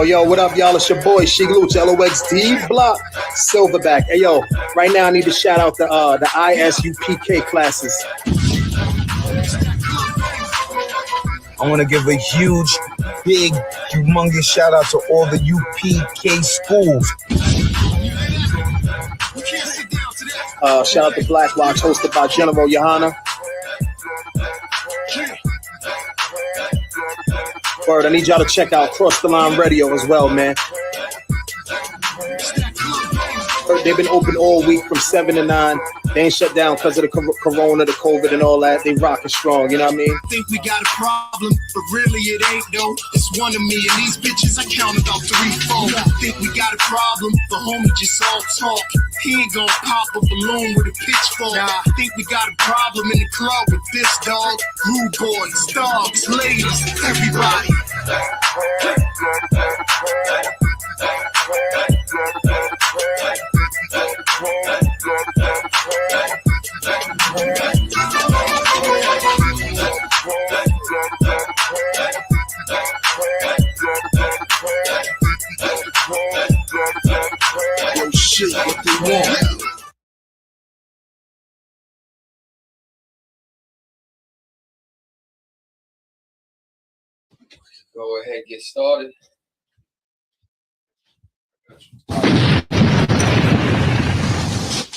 Yo, what up, y'all? It's your boy, Shigluch, LOXD Block, Silverback. Hey, yo, right now I need to shout out the ISUPK classes. I want to give a huge, big, humongous shout out to all the UPK schools. Shout out to Black Watch, hosted by General Johanna. Word, I need y'all to check out Cross the Line Radio as well, man. They've been open all week from 7 to 9. They ain't shut down because of the corona, the COVID, and all that. They rocking strong, you know what I mean? I think we got a problem, but really it ain't though. It's one of me, and these bitches I count about 3, 4. I think we got a problem, but homie just all talk. He ain't gonna pop a balloon with a pitchfork. Nah, I think we got a problem in the club with this dog. Rude boys, dogs, ladies, everybody. Yo, shit, what they want? Go ahead, get started.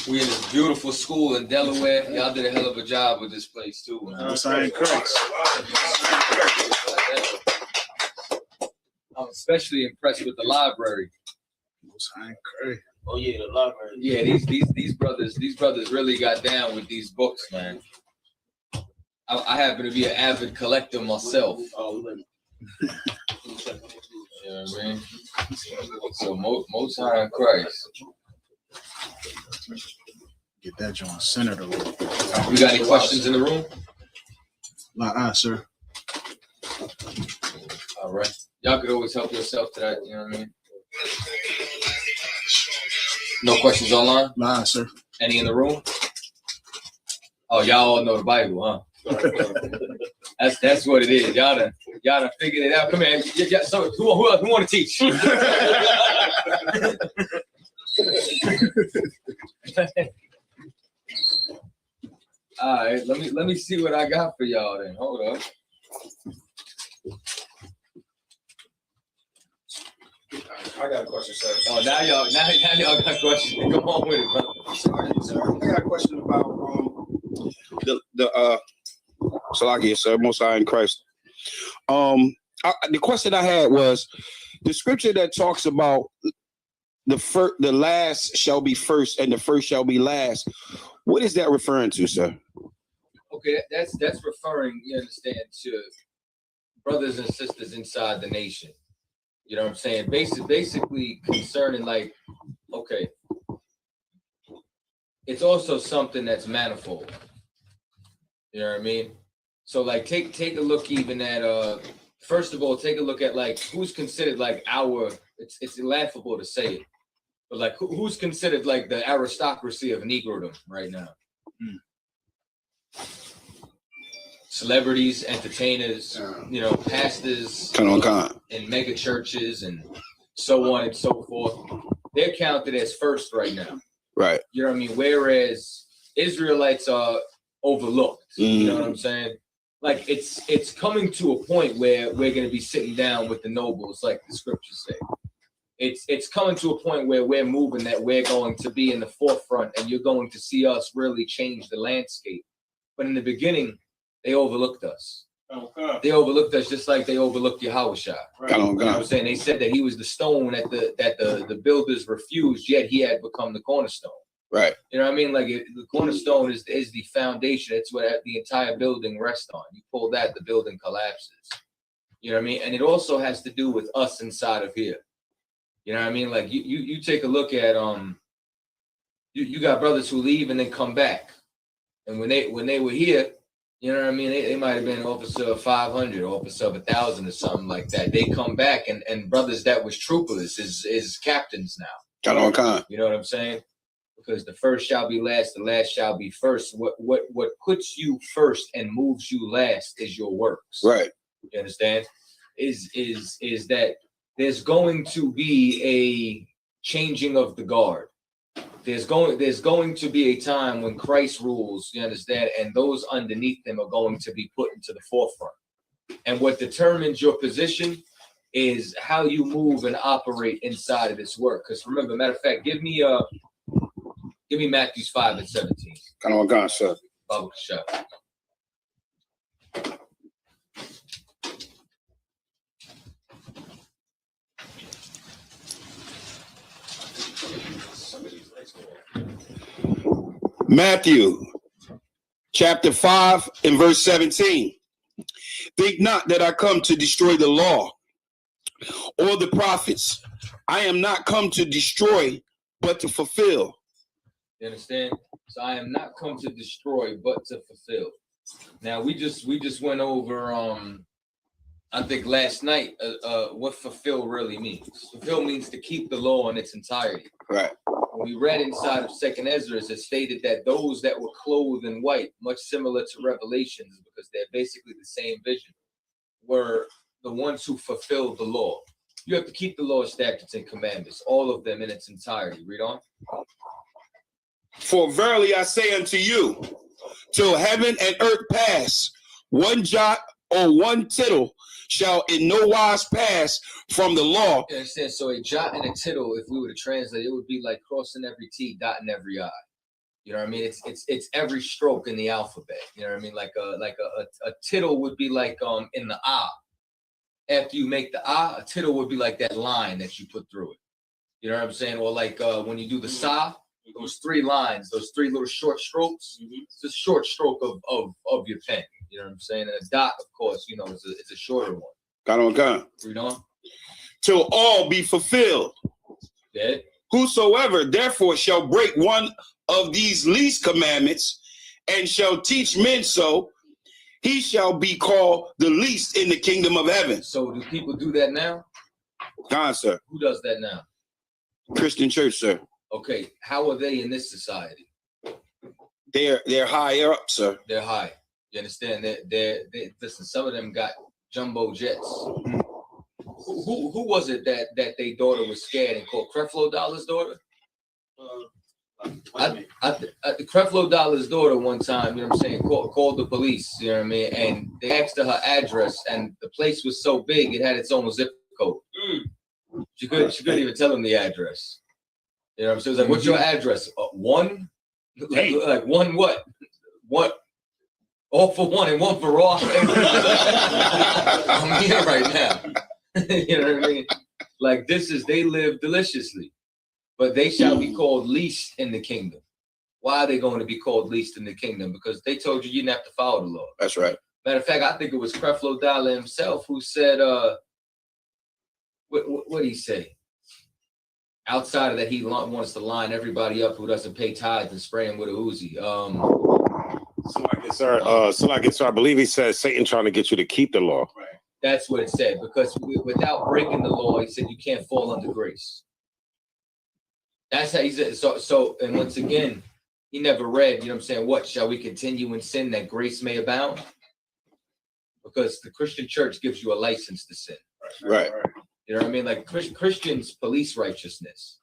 We in this beautiful school in Delaware. Y'all did a hell of a job with this place too. I'm especially impressed with the library. Oh yeah, the library. Yeah, these brothers really got down with these books, man. I happen to be an avid collector myself. You know what I mean? So most high in Christ. Get that joint centered a little bit. We got any questions in the room? Sir. All right. Y'all could always help yourself to that, you know what I mean? No questions online? Sir. Any in the room? Oh, y'all all know the Bible, huh? That's what it is. Y'all done figured it out. Come on, so who want to teach? All right, let me see what I got for y'all then. Hold up. I got a question, sir. Oh, now y'all got questions. Come on with it, bro. Sorry, sir. I got a question about the Salakia, sir, Most High in Christ. The question I had was the scripture that talks about the last shall be first and the first shall be last. What is that referring to, sir? Okay, that's referring, you understand, to brothers and sisters inside the nation. You know what I'm saying? Basically concerning, like, okay, it's also something that's manifold. You know what I mean? So like take a look even at first of all, take a look at like who's considered like it's laughable to say it, but like who's considered like the aristocracy of Negrodom right now? Celebrities, entertainers, pastors in mega churches and so on and so forth. They're counted as first right now. Right. You know what I mean? Whereas Israelites are overlooked. You know what I'm saying? Like it's coming to a point where we're going to be sitting down with the nobles, like the scriptures say. It's coming to a point where we're moving, that we're going to be in the forefront, and you're going to see us really change the landscape. But in the beginning, they overlooked us. They overlooked us just like they overlooked Yahushua. Right. You know what I'm saying? They said that he was the stone that the builders refused, yet he had become the cornerstone. Right. You know what I mean? Like the cornerstone is the foundation. It's what the entire building rests on. You pull that, the building collapses. You know what I mean? And it also has to do with us inside of here. You know what I mean? Like you take a look at you got brothers who leave and then come back. And when they were here, You know what I mean? They might have been an officer of 500, officer of 1,000 or something like that. They come back and brothers that was troopers is captains now. Got on con. You know what I'm saying? Because the first shall be last, the last shall be first. What puts you first and moves you last is your works. Right. You understand? Is that there's going to be a changing of the guard. There's going to be a time when Christ rules, you understand, and those underneath them are going to be put into the forefront. And what determines your position is how you move and operate inside of this work. Because remember, matter of fact, give me Matthew 5 and 17. Got on con, sir. Bible shot. Matthew chapter 5 and verse 17. Think not that I come to destroy the law or the prophets. I am not come to destroy, but to fulfill. You understand? So I am not come to destroy, but to fulfill. Now we just went over I think last night what fulfill really means. Fulfill means to keep the law in its entirety. Right. When we read inside of Second Ezra, it stated that those that were clothed in white, much similar to Revelations, because they're basically the same vision, were the ones who fulfilled the law. You have to keep the law, statutes, and commandments, all of them in its entirety. Read on. For verily I say unto you, till heaven and earth pass, one jot or one tittle shall in no wise pass from the law. You understand? So a jot and a tittle, if we were to translate, it would be like crossing every T, dotting every I. You know what I mean? It's every stroke in the alphabet. You know what I mean? Like a tittle would be like in the ah. After you make the ah, a tittle would be like that line that you put through it. You know what I'm saying? Or like when you do the sa, those three lines, those three little short strokes. It's a short stroke of your pen. You know what I'm saying? And a dot, of course, you know, it's a shorter one. Got on con. Read on. Till all be fulfilled. Yeah. Whosoever therefore shall break one of these least commandments and shall teach men so, he shall be called the least in the kingdom of heaven. So do people do that now? God, sir. Who does that now? Christian church, sir. Okay, how are they in this society? They're higher up, sir. They're high. You understand? They listen, some of them got jumbo jets. Who was it that their daughter was scared and called Creflo Dollar's daughter? Creflo Dollar's daughter one time, you know what I'm saying, called the police, you know what I mean, and they asked her address, and the place was so big it had its own zip code. She couldn't even tell them the address. You know what I'm saying? It was like, what's your address? One? Like one what? What? All for one and one for all. I'm here right now. You know what I mean? Like they live deliciously, but they shall be called least in the kingdom. Why are they going to be called least in the kingdom? Because they told you didn't have to follow the law. That's right. Matter of fact, I think it was Creflo Dollar himself who said, what did he say? Outside of that, he wants to line everybody up who doesn't pay tithes and spray him with a Uzi. So like it's, I believe he said Satan trying to get you to keep the law. Right. That's what it said, because without breaking the law, he said you can't fall under grace. That's how he said. So, and once again, he never read, you know what I'm saying, what shall we continue in sin that grace may abound? Because the Christian church gives you a license to sin. Right. You know what I mean? Like Christians police righteousness.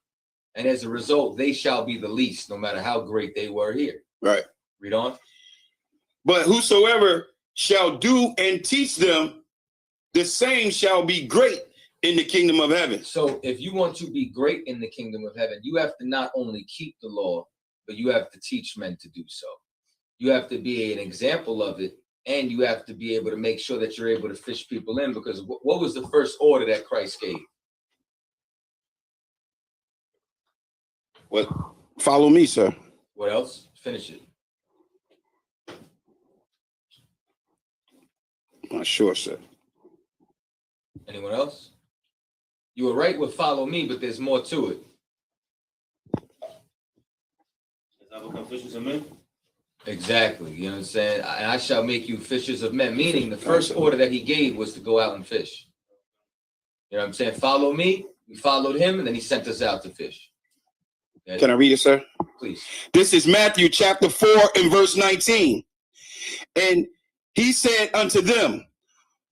And as a result, they shall be the least, no matter how great they were here. Right. Read on. But whosoever shall do and teach them, the same shall be great in the kingdom of heaven. So if you want to be great in the kingdom of heaven, you have to not only keep the law, but you have to teach men to do so. You have to be an example of it, and you have to be able to make sure that you're able to fish people in, because what was the first order that Christ gave? What? Follow me, sir. What else? Finish it. Not sure, sir. Anyone else? You were right with follow me, but there's more to it. Exactly. You know what I'm saying? And I shall make you fishers of men, meaning the first order that he gave was to go out and fish. You know what I'm saying? Follow me. We followed him, and then he sent us out to fish. Okay? Can I read it, sir? Please. This is Matthew chapter 4 and verse 19. And he said unto them,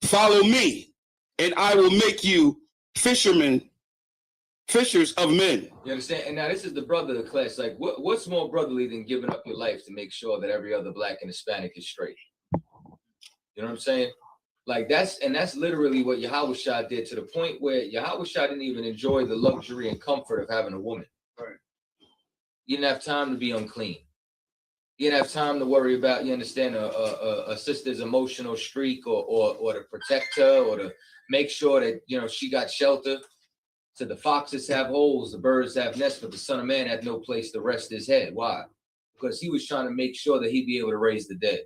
follow me, and I will make you fishers of men. You understand? And now this is the Brotherhood Class. Like, what's more brotherly than giving up your life to make sure that every other Black and Hispanic is straight? You know what I'm saying? Like, that's literally what Yahushua did, to the point where Yahushua didn't even enjoy the luxury and comfort of having a woman. Right. You didn't have time to be unclean. You didn't have time to worry about, you understand, a sister's emotional streak, or to protect her, or to make sure that, you know, she got shelter. So the foxes have holes, the birds have nests, but the Son of Man had no place to rest his head. Why? Because he was trying to make sure that he'd be able to raise the dead,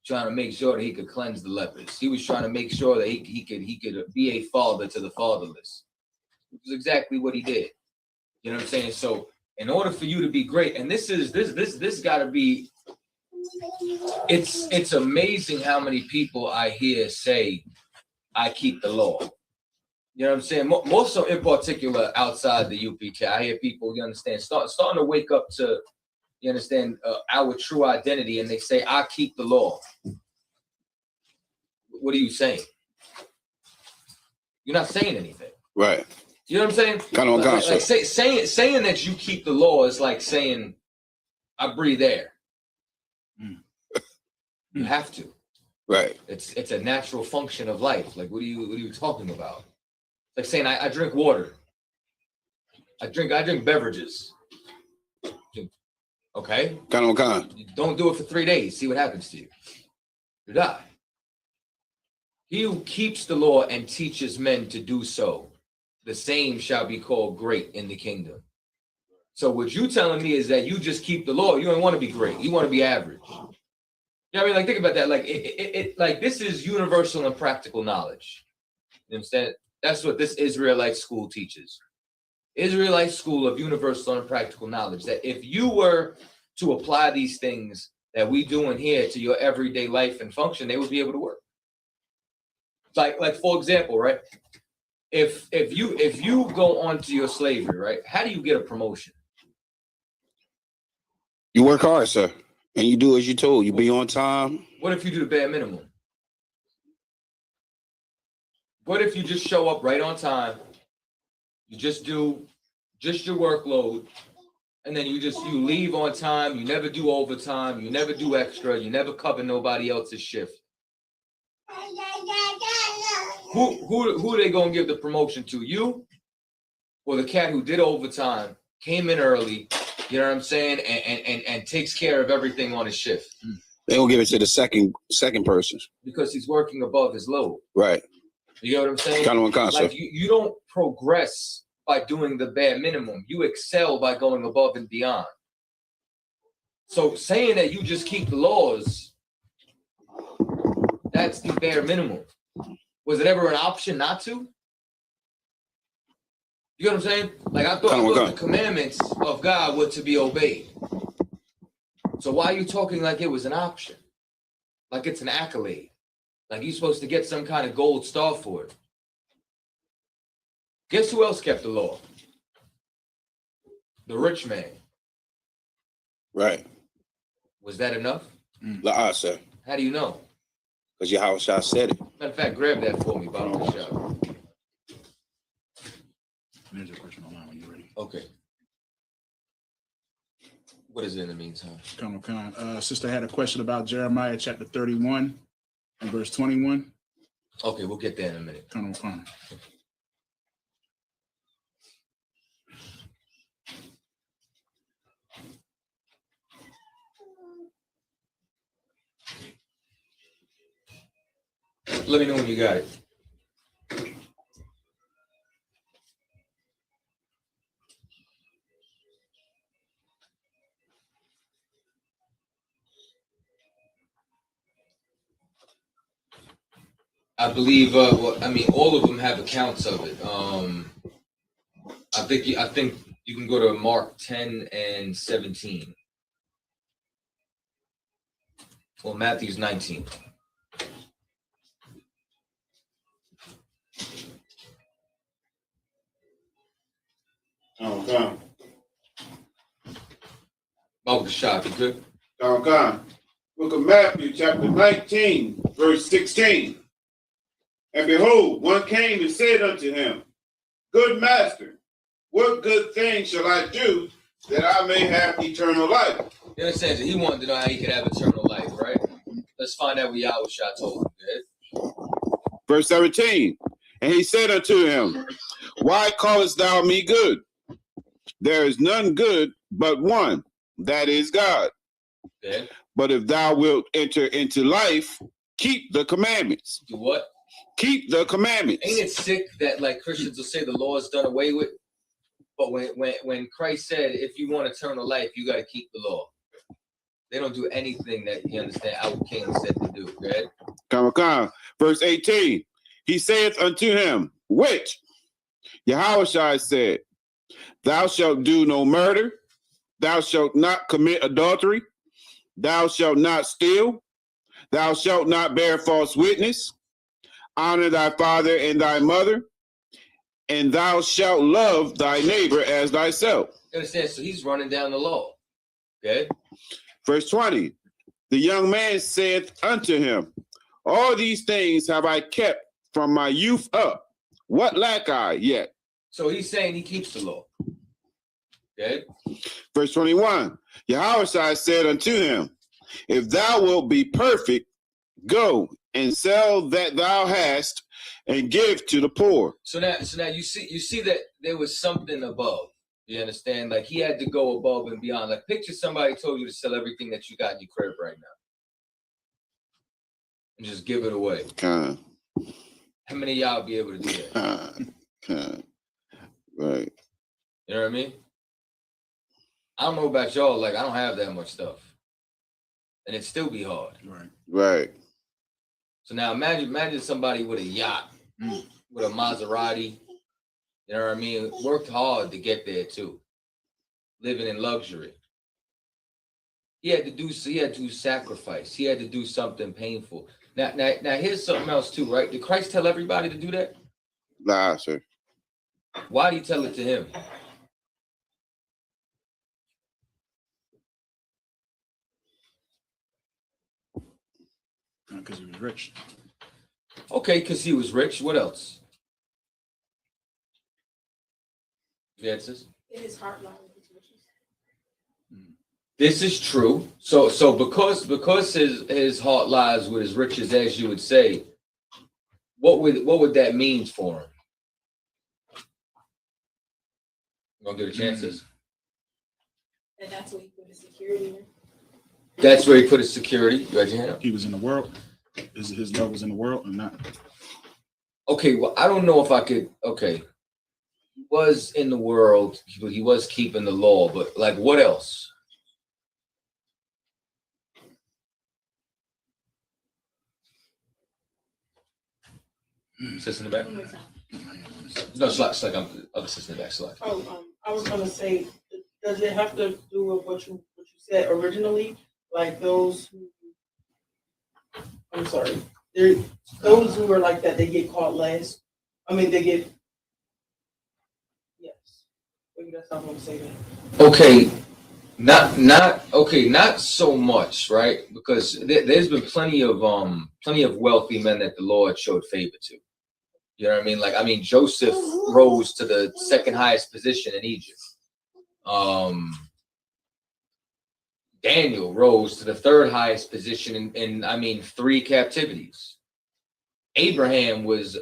trying to make sure that he could cleanse the lepers. He was trying to make sure that he could be a father to the fatherless. Which is exactly what he did. You know what I'm saying? So in order for you to be great, and this got to be, it's amazing how many people I hear say, I keep the law. You know what I'm saying? More so in particular outside the UPK. I hear people, you understand, starting to wake up to, you understand, our true identity, and they say, I keep the law. What are you saying? You're not saying anything. Right. You know what I'm saying? Like saying that you keep the law is like saying, I breathe air. You have to. Right. It's a natural function of life. Like, what are you talking about? Like saying I drink water. I drink beverages. Okay. Don't do it for 3 days. See what happens to you. You die. He who keeps the law and teaches men to do so, the same shall be called great in the kingdom. So what you telling me is that you just keep the law. You don't want to be great. You want to be average. You know what I mean? Like, think about that. Like, it like, this is universal and practical knowledge. You understand? That's what this Israelite school teaches. Israelite school of universal and practical knowledge. That if you were to apply these things that we do in here to your everyday life and function, they would be able to work. Like for example, right? If you go onto your slavery, right? How do you get a promotion? You work hard, sir, and you do as you're told. You be on time. What if you do the bare minimum? What if you just show up right on time? You just do your workload, and then you leave on time. You never do overtime. You never do extra. You never cover nobody else's shift. Who are they gonna give the promotion to? You or the cat who did overtime, came in early, you know what I'm saying, and takes care of everything on his shift? They will give it to the second person because he's working above his load. Right. You know what I'm saying? Kind of one concept. Like you don't progress by doing the bare minimum. You excel by going above and beyond. So saying that you just keep the laws, that's the bare minimum. Was it ever an option not to? You know what I'm saying? Like, I thought the commandments of God were to be obeyed. So why are you talking like it was an option? Like it's an accolade? Like you're supposed to get some kind of gold star for it? Guess who else kept the law? The rich man. Right. Was that enough? Sir. How do you know? Because Yahushua said it. Matter of fact, grab that for me, bottom of the shop. There's a question online when you're ready. Okay. What is it in the meantime? Sister had a question about Jeremiah chapter 31 and verse 21. Okay, we'll get there in a minute. Let me know when you got it. I believe. All of them have accounts of it. I think you can go to Mark 10 and 17. Well, Matthew's 19. Okay. Oh, the shop, you good? Okay. Book of Matthew, chapter 19, verse 16. And behold, one came and said unto him, Good master, what good thing shall I do that I may have eternal life? You understand? He wanted to know how he could have eternal life, right? Let's find out what Yahushua told him. Verse 17. And he said unto him, Why callest thou me good? There is none good but one, that is God. Okay. But if thou wilt enter into life, keep the commandments. Do what? Keep the commandments. Ain't it sick that like Christians will say the law is done away with? But when Christ said, if you want eternal life, you got to keep the law. They don't do anything that, you understand, our King said to do, right? Come. Verse 18. He saith unto him, which? Yahushua said, Thou shalt do no murder. Thou shalt not commit adultery. Thou shalt not steal. Thou shalt not bear false witness. Honor thy father and thy mother. And thou shalt love thy neighbor as thyself. You understand? So he's running down the law. Okay. Verse 20. The young man saith unto him, All these things have I kept from my youth up. What lack I yet? So he's saying he keeps the law. Okay. Verse 21. Yahushua said unto him, If thou wilt be perfect, go and sell that thou hast and give to the poor. So now you see that there was something above. You understand? Like he had to go above and beyond. Like picture somebody told you to sell everything that you got in your crib right now and just give it away. Kind. How many of y'all be able to do that? Kind. Right. You know what I mean? I don't know about y'all. Like I don't have that much stuff, and it still be hard. Right. So now imagine somebody with a yacht, with a Maserati. You know what I mean? Worked hard to get there too, living in luxury. He had to do sacrifice. He had to do something painful. Now here's something else too, right? Did Christ tell everybody to do that? Nah, sir. Why did he tell it to him? Because he was rich. Okay, because he was rich. What else? Answers? In his heart lies his riches. This is true. So because his heart lies with his riches, as you would say, what would that mean for him? You gonna give it chances? And that's where he put his security in. That's where he put his security. You got your hand up? He was in the world. His love was in the world or not? Okay, well, I don't know if I could. Okay, he was in the world, but he was keeping the law. But like, what else? Sis in the back? No, Slack. I'm other sis in the back. Slack. I was gonna say, does it have to do with what you said originally? Like those who, I'm sorry, those who are like that, they get caught last. I mean, they get, yes. Maybe that's not what I'm saying. Okay, not so much, right? Because there's been plenty of wealthy men that the Lord showed favor to. You know what I mean? Joseph rose to the second highest position in Egypt. Daniel rose to the third highest position in 3 captivities. Abraham was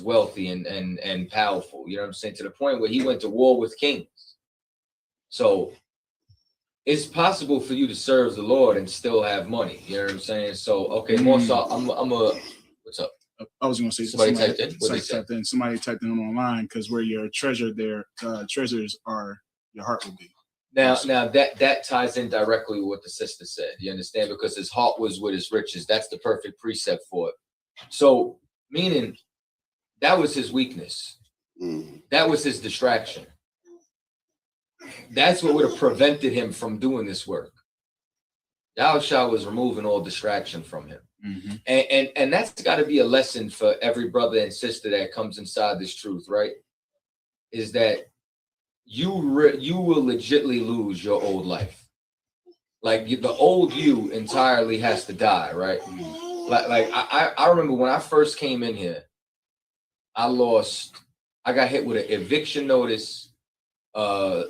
wealthy and powerful. You know what I'm saying? To the point where he went to war with kings. So it's possible for you to serve the Lord and still have money. You know what I'm saying? So okay, more so I'm a what's up? I was going to say Somebody typed in? Somebody typed in online because where your treasures are, your heart will be. Now that ties in directly with what the sister said. You understand? Because his heart was with his riches. That's the perfect precept for it. So meaning that was his weakness. That was his distraction. That's what would have prevented him from doing this work. Yahushua was removing all distraction from him. Mm-hmm. And that's got to be a lesson for every brother and sister that comes inside this truth, right? Is that you will legitly lose your old life. Like the old you entirely has to die, right? Like I remember when I first came in here, I got hit with an eviction notice, a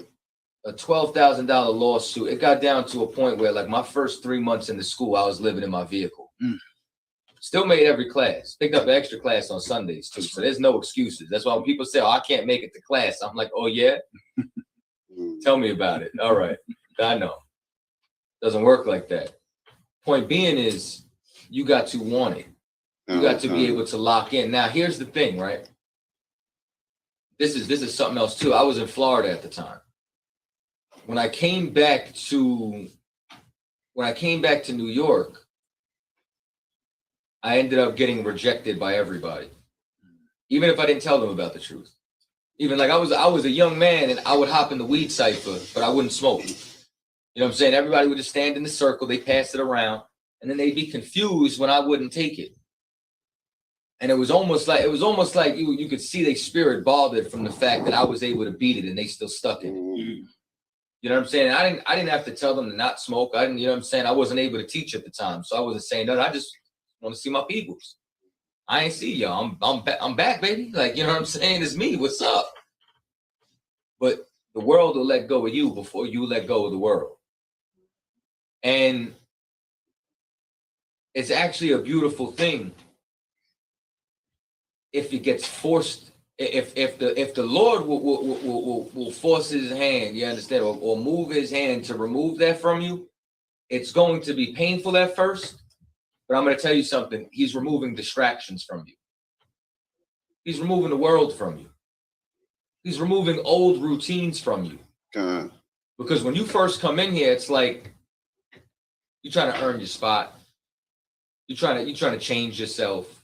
$12,000 lawsuit. It got down to a point where, like, my first 3 months in the school, I was living in my vehicle. Still made every class. Picked up an extra class on Sundays too. So there's no excuses. That's why when people say, "Oh, I can't make it to class," I'm like, "Oh yeah, tell me about it." All right, I know. Doesn't work like that. Point being is, you got to want it. You got to be able to lock in. Now, here's the thing, right? This is something else too. I was in Florida at the time. When I came back to New York, I ended up getting rejected by everybody, even if I didn't tell them about the truth. Even like I was a young man and I would hop in the weed cipher, but I wouldn't smoke. You know what I'm saying? Everybody would just stand in the circle, they pass it around, and then they'd be confused when I wouldn't take it. And it was almost like you could see their spirit bothered from the fact that I was able to beat it and they still stuck in it. You know what I'm saying? I didn't have to tell them to not smoke. You know what I'm saying? I wasn't able to teach at the time, so I wasn't saying no. I just want to see my peoples. I ain't see y'all. I'm back, baby. Like, you know what I'm saying? It's me. What's up? But the world will let go of you before you let go of the world. And it's actually a beautiful thing if it gets forced. If the Lord will force his hand, you understand, or move his hand to remove that from you, it's going to be painful at first. But I'm going to tell you something. He's removing distractions from you. He's removing the world from you. He's removing old routines from you. Because when you first come in here, it's like you're trying to earn your spot. You're trying to change yourself.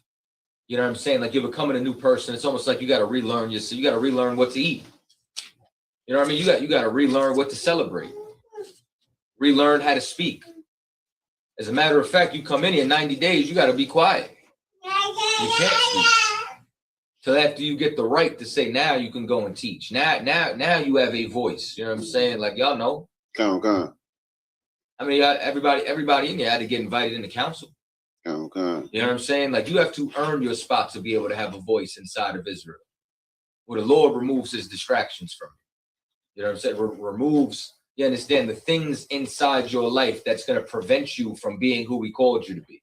You know what I'm saying? Like you're becoming a new person. It's almost like you got to relearn yourself. You got to relearn what to eat. You know what I mean? You got to relearn what to celebrate. Relearn how to speak. As a matter of fact, you come in here 90 days, you got to be quiet. You can't speak till after you get the right to say, now you can go and teach. Now you have a voice. You know what I'm saying? Like, y'all know. I mean, everybody in there had to get invited into council. You know what I'm saying? Like, you have to earn your spot to be able to have a voice inside of Israel, where the Lord removes his distractions from you. You know what I'm saying? Removes, you understand, the things inside your life that's going to prevent you from being who he called you to be.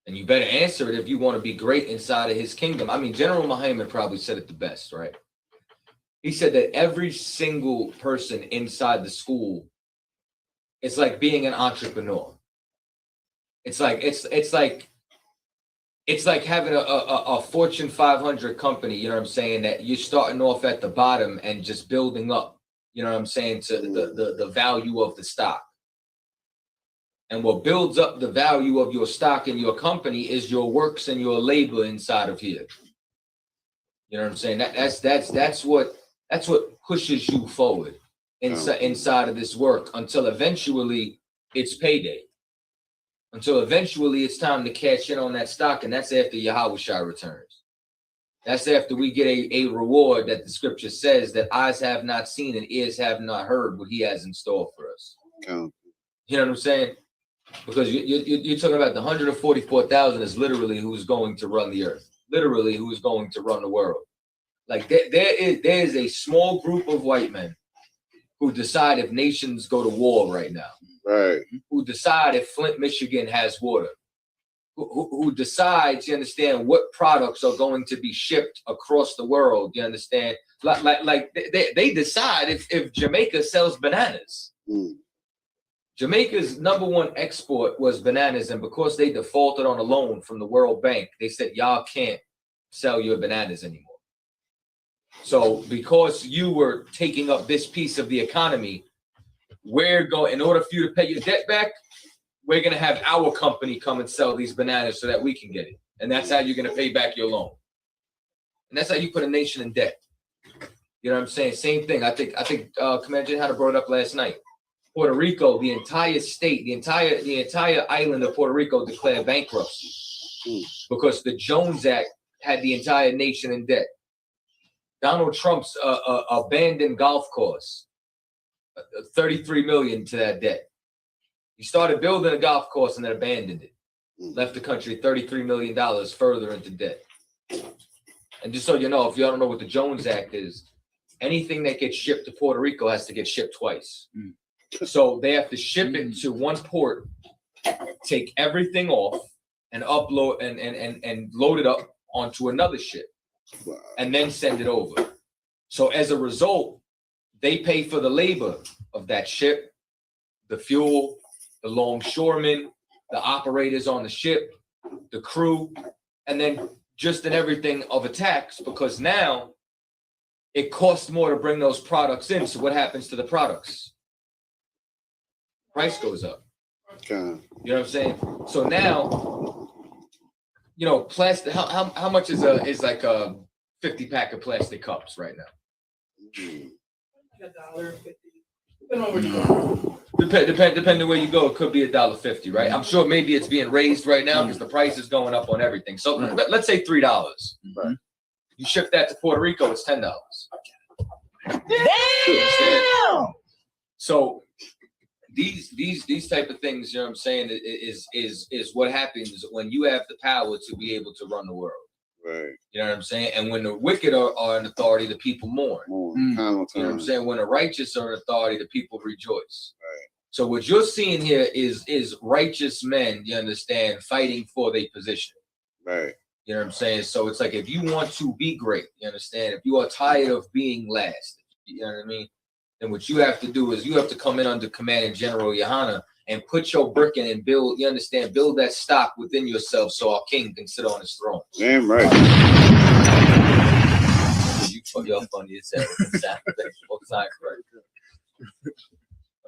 And you better answer it if you want to be great inside of his kingdom. I mean, General Muhammad probably said it the best, right? He said that every single person inside the school, it's like being an entrepreneur. It's like having a Fortune 500 company, you know what I'm saying, that you're starting off at the bottom and just building up, you know what I'm saying, to the value of the stock. And what builds up the value of your stock and your company is your works and your labor inside of here. You know what I'm saying? That's what pushes you forward inside of this work until eventually it's payday. Until eventually it's time to cash in on that stock, and that's after Yahushua returns. That's after we get a reward that the scripture says that eyes have not seen and ears have not heard what he has in store for us. You know what I'm saying? Because you're talking about the 144,000 is literally who's going to run the earth, literally who's going to run the world. Like there is a small group of white men who decide if nations go to war right now. Right. Who decide if Flint, Michigan has water. Who decides, you understand, what products are going to be shipped across the world, you understand? Like they decide if Jamaica sells bananas. Jamaica's #1 export was bananas, and because they defaulted on a loan from the World Bank, they said, y'all can't sell your bananas anymore. So because you were taking up this piece of the economy, in order for you to pay your debt back, we're going to have our company come and sell these bananas so that we can get it. And that's how you're going to pay back your loan. And that's how you put a nation in debt. You know what I'm saying? Same thing. I think Commander Jen had brought it up last night. Puerto Rico, the entire state, the entire island of Puerto Rico declared bankruptcy because the Jones Act had the entire nation in debt. Donald Trump's abandoned golf course, 33 million to that debt. He started building a golf course and then abandoned it. Left the country $33 million further into debt. And just so you know, if you don't know what the Jones Act is, anything that gets shipped to Puerto Rico has to get shipped twice. So they have to ship it to one port, take everything off, and upload and load it up onto another ship, and then send it over. So as a result, they pay for the labor of that ship, the fuel, the longshoremen, the operators on the ship, the crew, and then just in everything of a tax, because now it costs more to bring those products in. So what happens to the products? Price goes up. Okay. You know what I'm saying? So now, you know, plastic. How much is like a 50 pack of plastic cups right now? $1.50. Depending on where you go. Depending where you go, it could be $1.50, right? I'm sure maybe it's being raised right now because the price is going up on everything. So let's say $3. Right. You ship that to Puerto Rico, it's $10. Damn! So these type of things, you know what I'm saying, is what happens when you have the power to be able to run the world. Right. You know what I'm saying? And when the wicked are in authority, the people mourn. You know what I'm saying? When the righteous are in authority, the people rejoice. Right. So what you're seeing here is righteous men, you understand, fighting for their position. Right. You know what I'm saying? So it's like, if you want to be great, you understand, if you are tired of being last, you know what I mean? Then what you have to do is you have to come in under Command and General Yohana and put your brick in and build, you understand, build that stock within yourself so our king can sit on his throne. Damn right. You're funny as hell.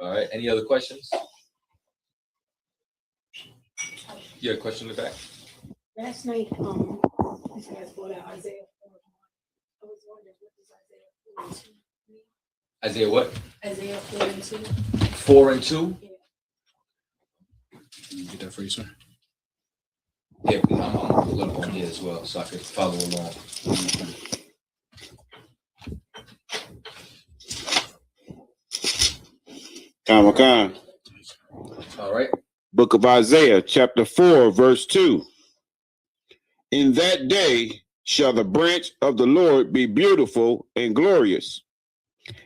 All right. Any other questions? You had a question in the back? Last night, these guys brought out Isaiah 4:1. I was wondering, what does Isaiah 4:2 mean? Isaiah what? Isaiah 4:2. 4:2? Yeah. Can you get that for you, sir? Yeah, I'm gonna pull it up on here as well so I can follow along. Come. All right. Book of Isaiah, chapter 4, verse 2. In that day shall the branch of the Lord be beautiful and glorious,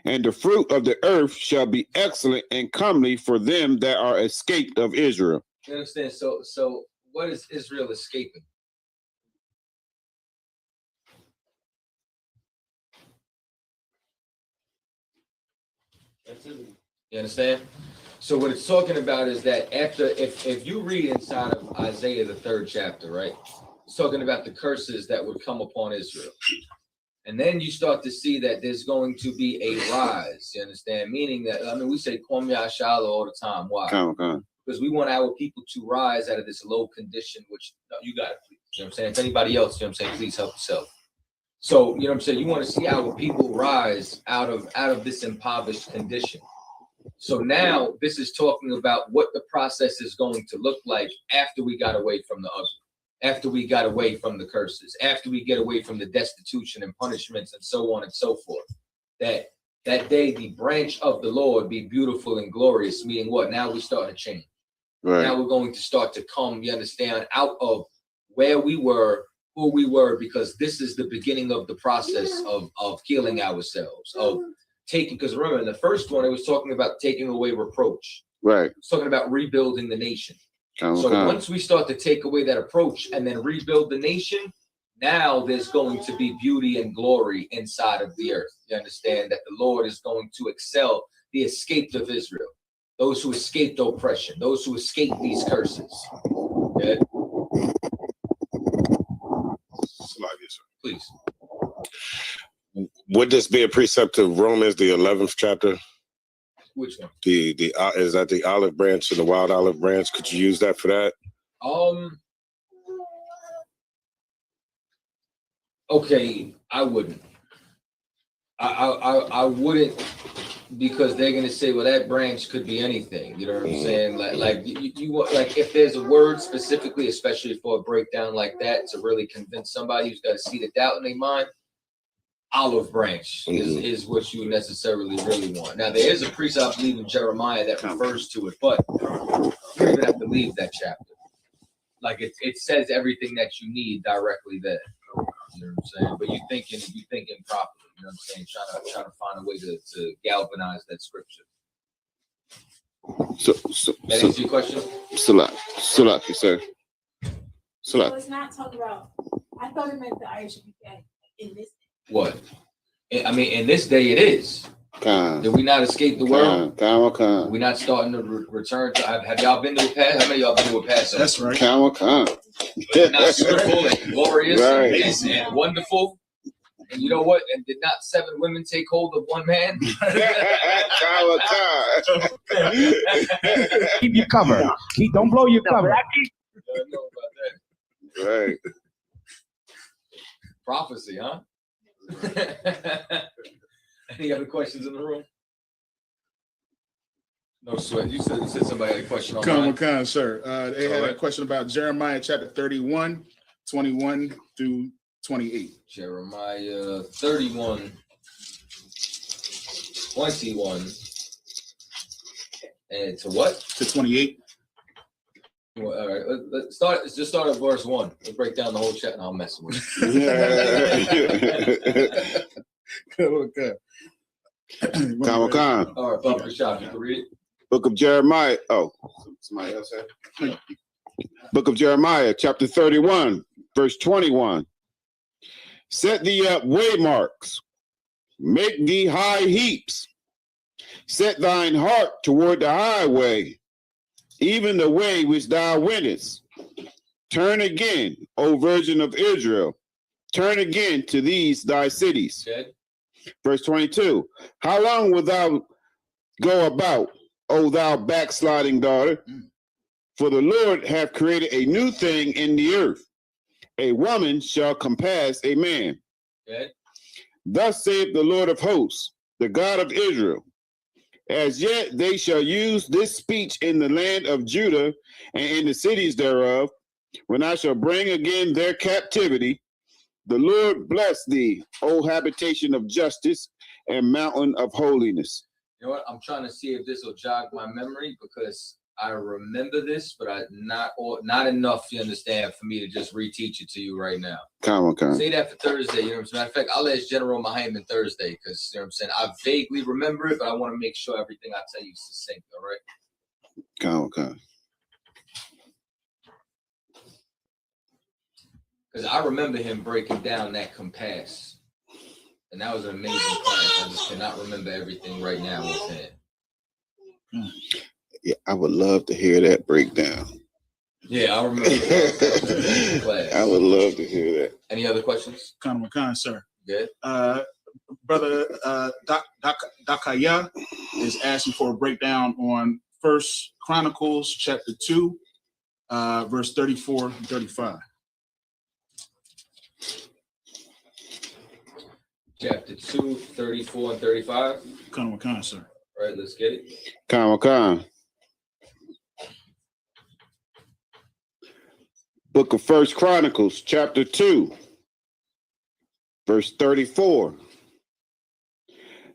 and the fruit of the earth shall be excellent and comely for them that are escaped of Israel. You understand? So what is Israel escaping? You understand? So what it's talking about is that after, if you read inside of Isaiah, the 3rd chapter, right? It's talking about the curses that would come upon Israel. And then you start to see that there's going to be a rise, you understand? Meaning that, I mean, we say Kwam Yashala all the time. Why? Because we want our people to rise out of this low condition, which, no, you got it, please. You know what I'm saying? If anybody else, you know what I'm saying, please help yourself. So, you know what I'm saying? You want to see our people rise out of this impoverished condition. So now this is talking about what the process is going to look like after we got away from the ugly, after we got away from the curses, after we get away from the destitution and punishments and so on and so forth. That day the branch of the Lord be beautiful and glorious, meaning what? Now we start to change. Right. Now we're going to start to come, you understand, out of where we were, who we were, because this is the beginning of the process of healing ourselves, of taking, because remember, in the first one, it was talking about taking away reproach. Right. It's talking about rebuilding the nation. Once we start to take away that approach and then rebuild the nation, now there's going to be beauty and glory inside of the earth. You understand that the Lord is going to excel the escaped of Israel, those who escaped oppression, those who escaped these curses. Okay? Please. Would this be a precept of Romans, the 11th chapter? Which one? The is that the olive branch and the wild olive branch? Could you use that for that? Okay, I wouldn't. I wouldn't. because they're gonna say, well, that branch could be anything. You know what I'm saying? Like you like if there's a word specifically, especially for a breakdown like that, to really convince somebody who's got to see the doubt in their mind, olive branch is what you necessarily really want. Now there is a precept, I believe, in Jeremiah that refers to it, but you don't even have to leave that chapter. Like it says everything that you need directly there. You know what I'm saying? But you thinking properly. You know what I'm saying? Trying to find a way to galvanize that scripture. That answer your question? Salak, you sir. So it's not talking about. I thought it meant the ISUPK in this. What? I mean, in this day it is. Did we not escape the world? We not starting to return to? Have y'all been to a past? How many of y'all been to a past? That's right. Not beautiful and glorious and amazing and wonderful. And you know what? And did not 7 women take hold of one man? Keep your cover. Don't blow your cover. I know about that. Right. Prophecy, huh? Any other questions in the room? No sweat. You said somebody had a question online. Come, sir. They had a question about Jeremiah chapter 31, 21 through 28. Jeremiah 31, 21, and to what? To 28. Well, all right, let's just start at verse 1. Let's break down the whole chat and I'll mess with it. Okay. All right, Bob Rashad, you can read it. Book of Jeremiah. Oh, somebody else had. Book of Jeremiah, chapter 31, verse 21. Set thee up waymarks, make thee high heaps, set thine heart toward the highway, even the way which thou wentest. Turn again, O Virgin of Israel, turn again to these thy cities. Okay. Verse 22. How long wilt thou go about, O thou backsliding daughter? For the Lord hath created a new thing in the earth. A woman shall compass a man. Okay. Thus saith the Lord of hosts, the God of Israel. As yet they shall use this speech in the land of Judah and in the cities thereof, when I shall bring again their captivity. The Lord bless thee, O habitation of justice and mountain of holiness. You know what? I'm trying to see if this will jog my memory because I remember this, but not enough to understand for me to just reteach it to you right now. Say that for Thursday. You know what I'm saying? Matter of fact, I'll ask General Mahayman Thursday because you know what I'm saying. I vaguely remember it, but I want to make sure everything I tell you is succinct. All right. Because I remember him breaking down that compass, and that was an amazing class. I just cannot remember everything right now offhand. Yeah, I would love to hear that breakdown. Yeah, I remember that class. I would love to hear that. Any other questions? Khan, sir. Good. Brother Dakaya is asking for a breakdown on 1 Chronicles chapter 2, verse 34 and 35. Chapter 2, 34 and 35. Khan, sir. All right, let's get it. Khan. Book of 1 Chronicles, chapter 2, verse 34.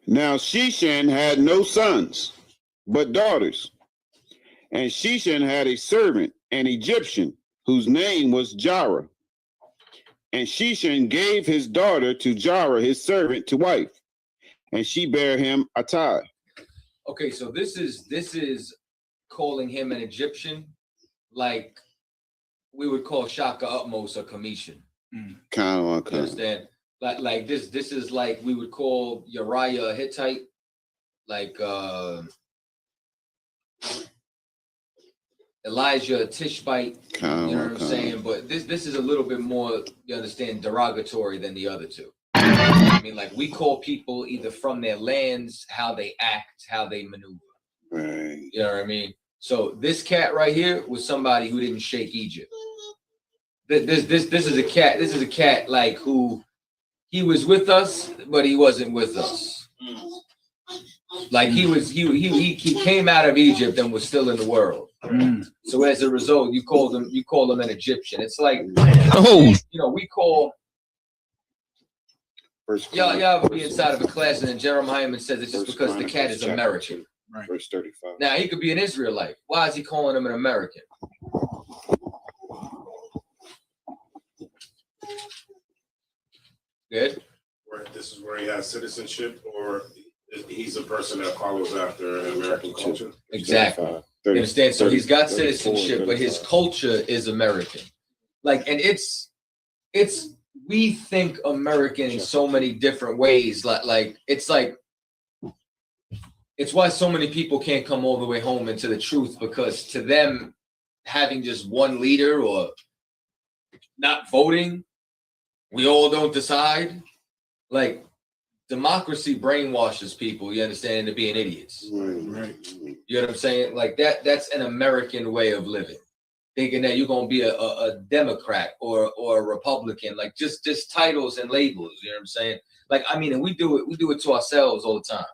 Now Sheshan had no sons, but daughters. And Sheshan had a servant, an Egyptian, whose name was Jarrah. And Sheshan gave his daughter to Jarrah, his servant, to wife. And she bare him Attai. Okay, so this is calling him an Egyptian, like we would call Shaka Utmost a Commission. You understand? Like this is like we would call Uriah a Hittite, like Elijah a Tishbite. You know what I'm saying? But this is a little bit more, you understand, derogatory than the other two. I mean, like we call people either from their lands, how they act, how they maneuver. Right. You know what I mean? So this cat right here was somebody who didn't shake Egypt. This is a cat. This is a cat like who he was with us, but he wasn't with us. Like he came out of Egypt and was still in the world. So as a result, you call him an Egyptian. It's like, we call y'all be inside of a class and then Jeremiah says it's just because the cat is American. Right. Verse 35. Now he could be an Israelite. Why is he calling him an American? Good. This is where he has citizenship, or he's a person that follows after American culture. Exactly. You understand? So he's got citizenship, but his culture is American. Like, and it's we think American in so many different ways. It's why so many people can't come all the way home into the truth, because to them, having just one leader or not voting, we all don't decide. Like, democracy brainwashes people, you understand, into being idiots. Right. You know what I'm saying? Like that's an American way of living. Thinking that you're gonna be a Democrat or a Republican, like just titles and labels, you know what I'm saying? Like, I mean, and we do it to ourselves all the time.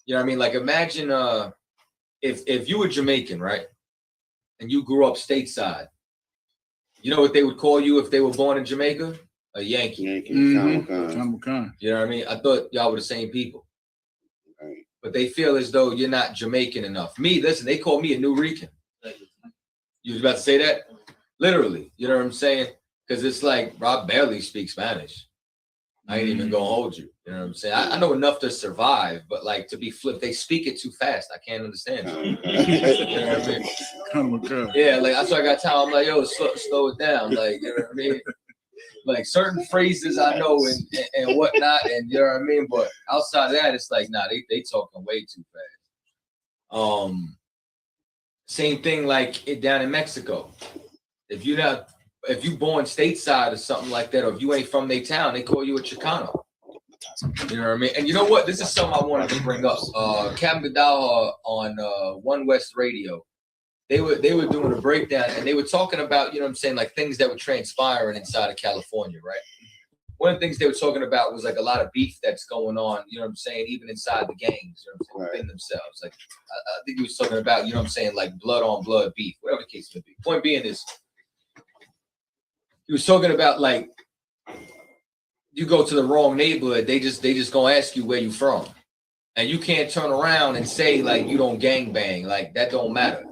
You know what I mean? Like, imagine if you were Jamaican, right? And you grew up stateside, you know what they would call you if they were born in Jamaica? A Yankee. Mm-hmm. You know what I mean? I thought y'all were the same people. Right. But they feel as though you're not Jamaican enough. Me, listen, they call me a New Rican. You was about to say that? Literally. You know what I'm saying? Because it's like, Rob barely speaks Spanish. I ain't even gonna hold you. You know what I'm saying? I know enough to survive, but like to be flipped, they speak it too fast. I can't understand it. You know what I mean? Yeah, like that's why I got time. I'm like, yo, slow it down. Like, you know what I mean? Like certain phrases I know and whatnot, and you know what I mean? But outside of that, it's like, nah, they talking way too fast. Same thing like down in Mexico. If you born stateside or something like that, or if you ain't from their town, they call you a Chicano. You know what I mean? And you know what? This is something I wanted to bring up. Cam Gaddaha on One West Radio. They were doing a breakdown and they were talking about, you know what I'm saying, like things that were transpiring inside of California, right? One of the things they were talking about was like a lot of beef that's going on, you know what I'm saying, even inside the gangs, you know what I'm saying, within themselves. Like I think he was talking about, you know what I'm saying, like blood on blood beef, whatever the case may be. Point being is, he was talking about like you go to the wrong neighborhood, they just gonna ask you where you from. And you can't turn around and say like you don't gangbang, like that don't matter.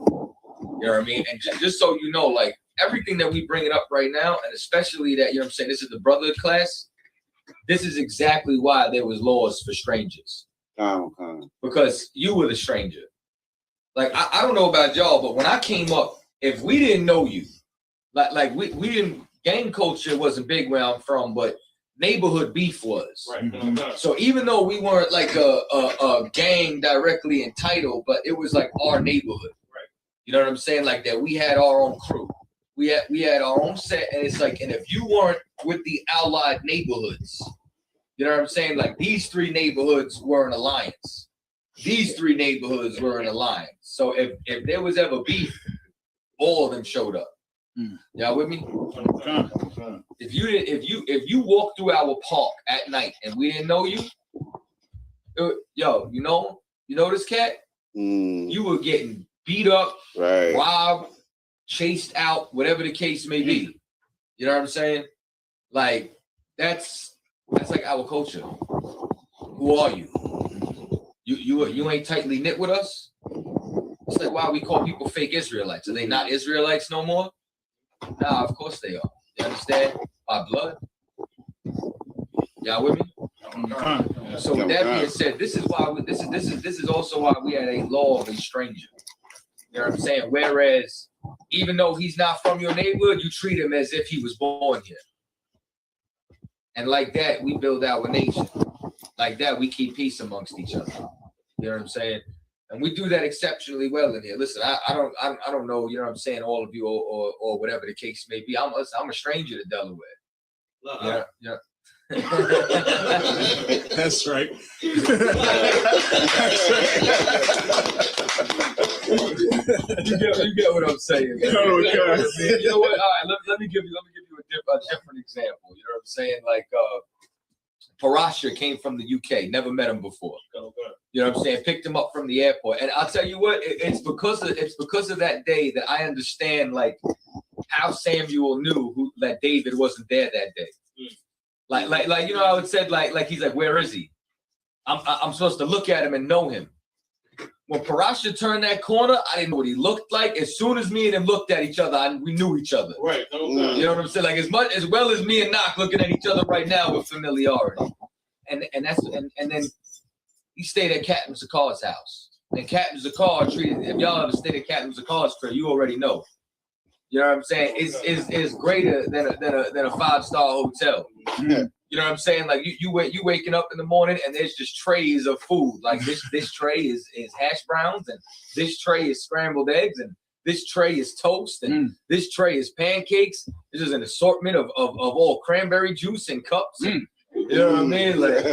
You know what I mean? And just so you know, like everything that we bring it up right now, and especially that, you know what I'm saying, this is the Brotherhood Class. This is exactly why there was laws for strangers. Because you were the stranger. Like, I don't know about y'all, but when I came up, if we didn't know you, like we didn't, gang culture wasn't big where I'm from, but neighborhood beef was. Right. So even though we weren't like a gang directly entitled, but it was like our neighborhood. You know what I'm saying? Like that we had our own crew. We had our own set, and it's like, and if you weren't with the allied neighborhoods, you know what I'm saying? Like these three neighborhoods were an alliance. These three neighborhoods were an alliance. So if there was ever beef, all of them showed up. Y'all with me? If you walk through our park at night and we didn't know you, yo, you know this cat? You were getting beat up, robbed, chased out, whatever the case may be. You know what I'm saying? Like that's like our culture. Who are you? You ain't tightly knit with us? It's like why we call people fake Israelites. Are they not Israelites no more? Nah, of course they are. You understand? By blood. Y'all with me? So with that being said, this is why this is also why we had a law of a stranger. You know what I'm saying? Whereas, even though he's not from your neighborhood, you treat him as if he was born here. And like that, we build our nation. Like that, we keep peace amongst each other. You know what I'm saying? And we do that exceptionally well in here. Listen, I don't know, you know what I'm saying, all of you or whatever the case may be. I'm a stranger to Delaware. Yeah. That's right. You get what I'm saying. Man. Oh, God. You know what? All right, let me give you a different example. You know what I'm saying? Like Parasha came from the UK. Never met him before. You know what I'm saying? Picked him up from the airport. And I'll tell you what, it's because of that day that I understand like how Samuel knew that David wasn't there that day. Like you know how it said like he's like, where is he? I'm supposed to look at him and know him. When Parasha turned that corner, I didn't know what he looked like. As soon as me and him looked at each other, we knew each other. Right. You know what I'm saying? Like as well as me and Knock looking at each other right now with familiarity. And then he stayed at Captain Zakar's house. And Captain Zakar treated, if y'all ever stayed at Captain Zakar's crib, you already know. You know what I'm saying? Is greater than a 5-star hotel. Yeah. You know what I'm saying? Like you waking up in the morning and there's just trays of food. Like this tray is hash browns, and this tray is scrambled eggs, and this tray is toast, and this tray is pancakes. This is an assortment of all cranberry juice in cups. You know what I mean? Like,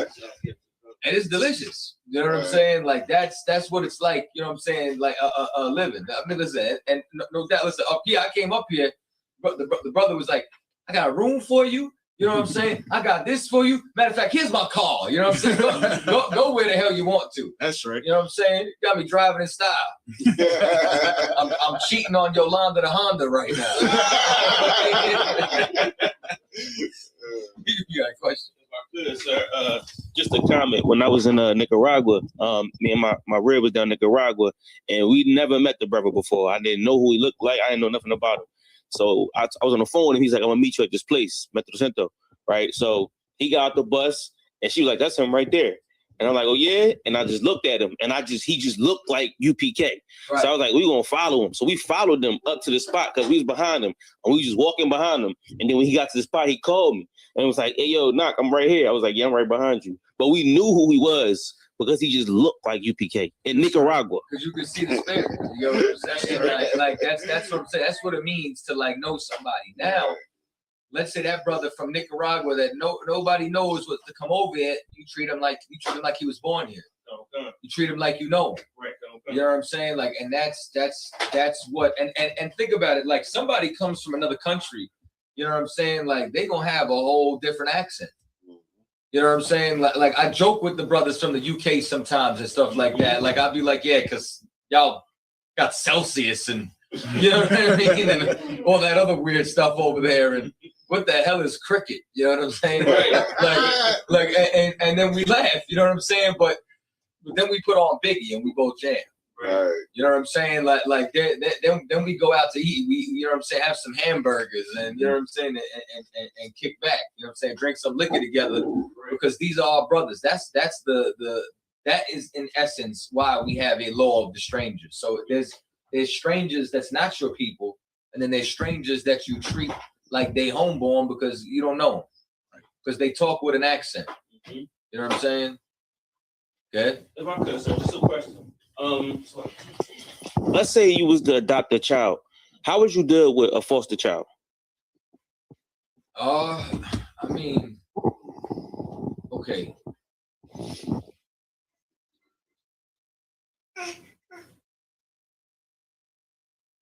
and it's delicious. You know what I'm saying? Like that's what it's like. You know what I'm saying? Like living. I mean, listen, and no doubt. Listen, up here, I came up here, but the brother was like, "I got a room for you." You know what I'm saying? I got this for you. Matter of fact, here's my car. You know what I'm saying? Go where the hell you want to. That's right. You know what I'm saying? You got me driving in style. I'm cheating on Yolanda the Honda right now. You got a question? Good, sir. Just a comment. When I was in Nicaragua, me and my rib was down in Nicaragua, and we never met the brother before. I didn't know who he looked like. I didn't know nothing about him. So I was on the phone, and he's like, "I'm gonna meet you at this place, Metro Centro." Right? So he got out the bus, and she was like, "That's him right there." And I'm like, "Oh yeah," and I just looked at him, and he just looked like UPK. Right. So I was like, "We gonna follow him." So we followed him up to the spot because we was behind him, and we was just walking behind him. And then when he got to the spot, he called me and was like, "Hey yo, Knock, I'm right here." I was like, "Yeah, I'm right behind you." But we knew who he was because he just looked like UPK in Nicaragua. Because you can see the spirit. You know what I'm saying? Like that's what I'm saying. That's what it means to like know somebody. Now, let's say that brother from Nicaragua that nobody knows what to come over here. You treat him like he was born here. Okay. You treat him like you know him. Right. Okay. You know what I'm saying? Like, and that's what. And think about it. Like somebody comes from another country. You know what I'm saying? Like they gonna have a whole different accent. You know what I'm saying? Like I joke with the brothers from the UK sometimes and stuff like that. Like I'll be like, yeah, because y'all got Celsius and you know what I mean, and all that other weird stuff over there. And what the hell is cricket? You know what I'm saying? And then we laugh. You know what I'm saying? But then we put on Biggie and we both jam. Right. You know what I'm saying? Like then we go out to eat. We, you know what I'm saying, have some hamburgers and you know what I'm saying, and kick back. You know what I'm saying? Drink some liquor together because these are our brothers. That is in essence why we have a law of the strangers. So there's strangers that's not your people, and then there's strangers that you treat like they homeborn because you don't know them. Because they talk with an accent. You know what I'm saying? Okay. If I could, sir, just a question. Let's say you was to adopt a child. How would you deal with a foster child? I mean, okay.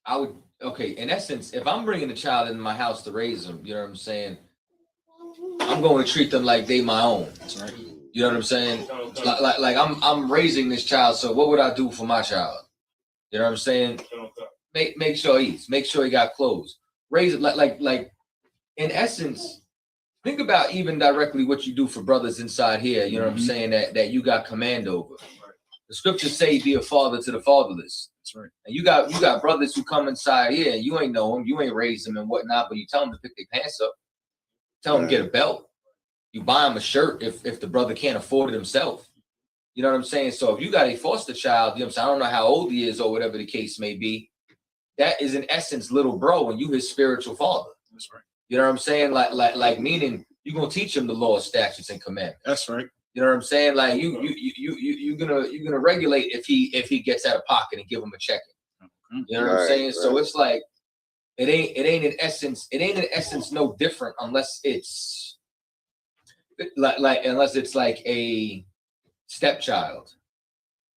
I would, okay, in essence, if I'm bringing a child into my house to raise them, you know what I'm saying, I'm going to treat them like they my own. That's right. You know what I'm saying? Like I'm raising this child, so what would I do for my child? You know what I'm saying? Make sure he eats, make sure he got clothes. Raise it like in essence, think about even directly what you do for brothers inside here, you know what I'm saying, that you got command over. The scriptures say be a father to the fatherless. That's right. And you got brothers who come inside here and you ain't know them, you ain't raised them and whatnot, but you tell them to pick their pants up. Tell them to get a belt. You buy him a shirt if the brother can't afford it himself. You know what I'm saying? So if you got a foster child, you know what I'm saying, I don't know how old he is or whatever the case may be, that is in essence little bro and you his spiritual father. That's right. You know what I'm saying? Like meaning you're gonna teach him the law, statutes, and commandments. That's right. You know what I'm saying? Like you're gonna regulate if he gets out of pocket and give him a checking. You know what I'm saying? Right. So it's like it ain't in essence no different unless it's unless it's like a stepchild,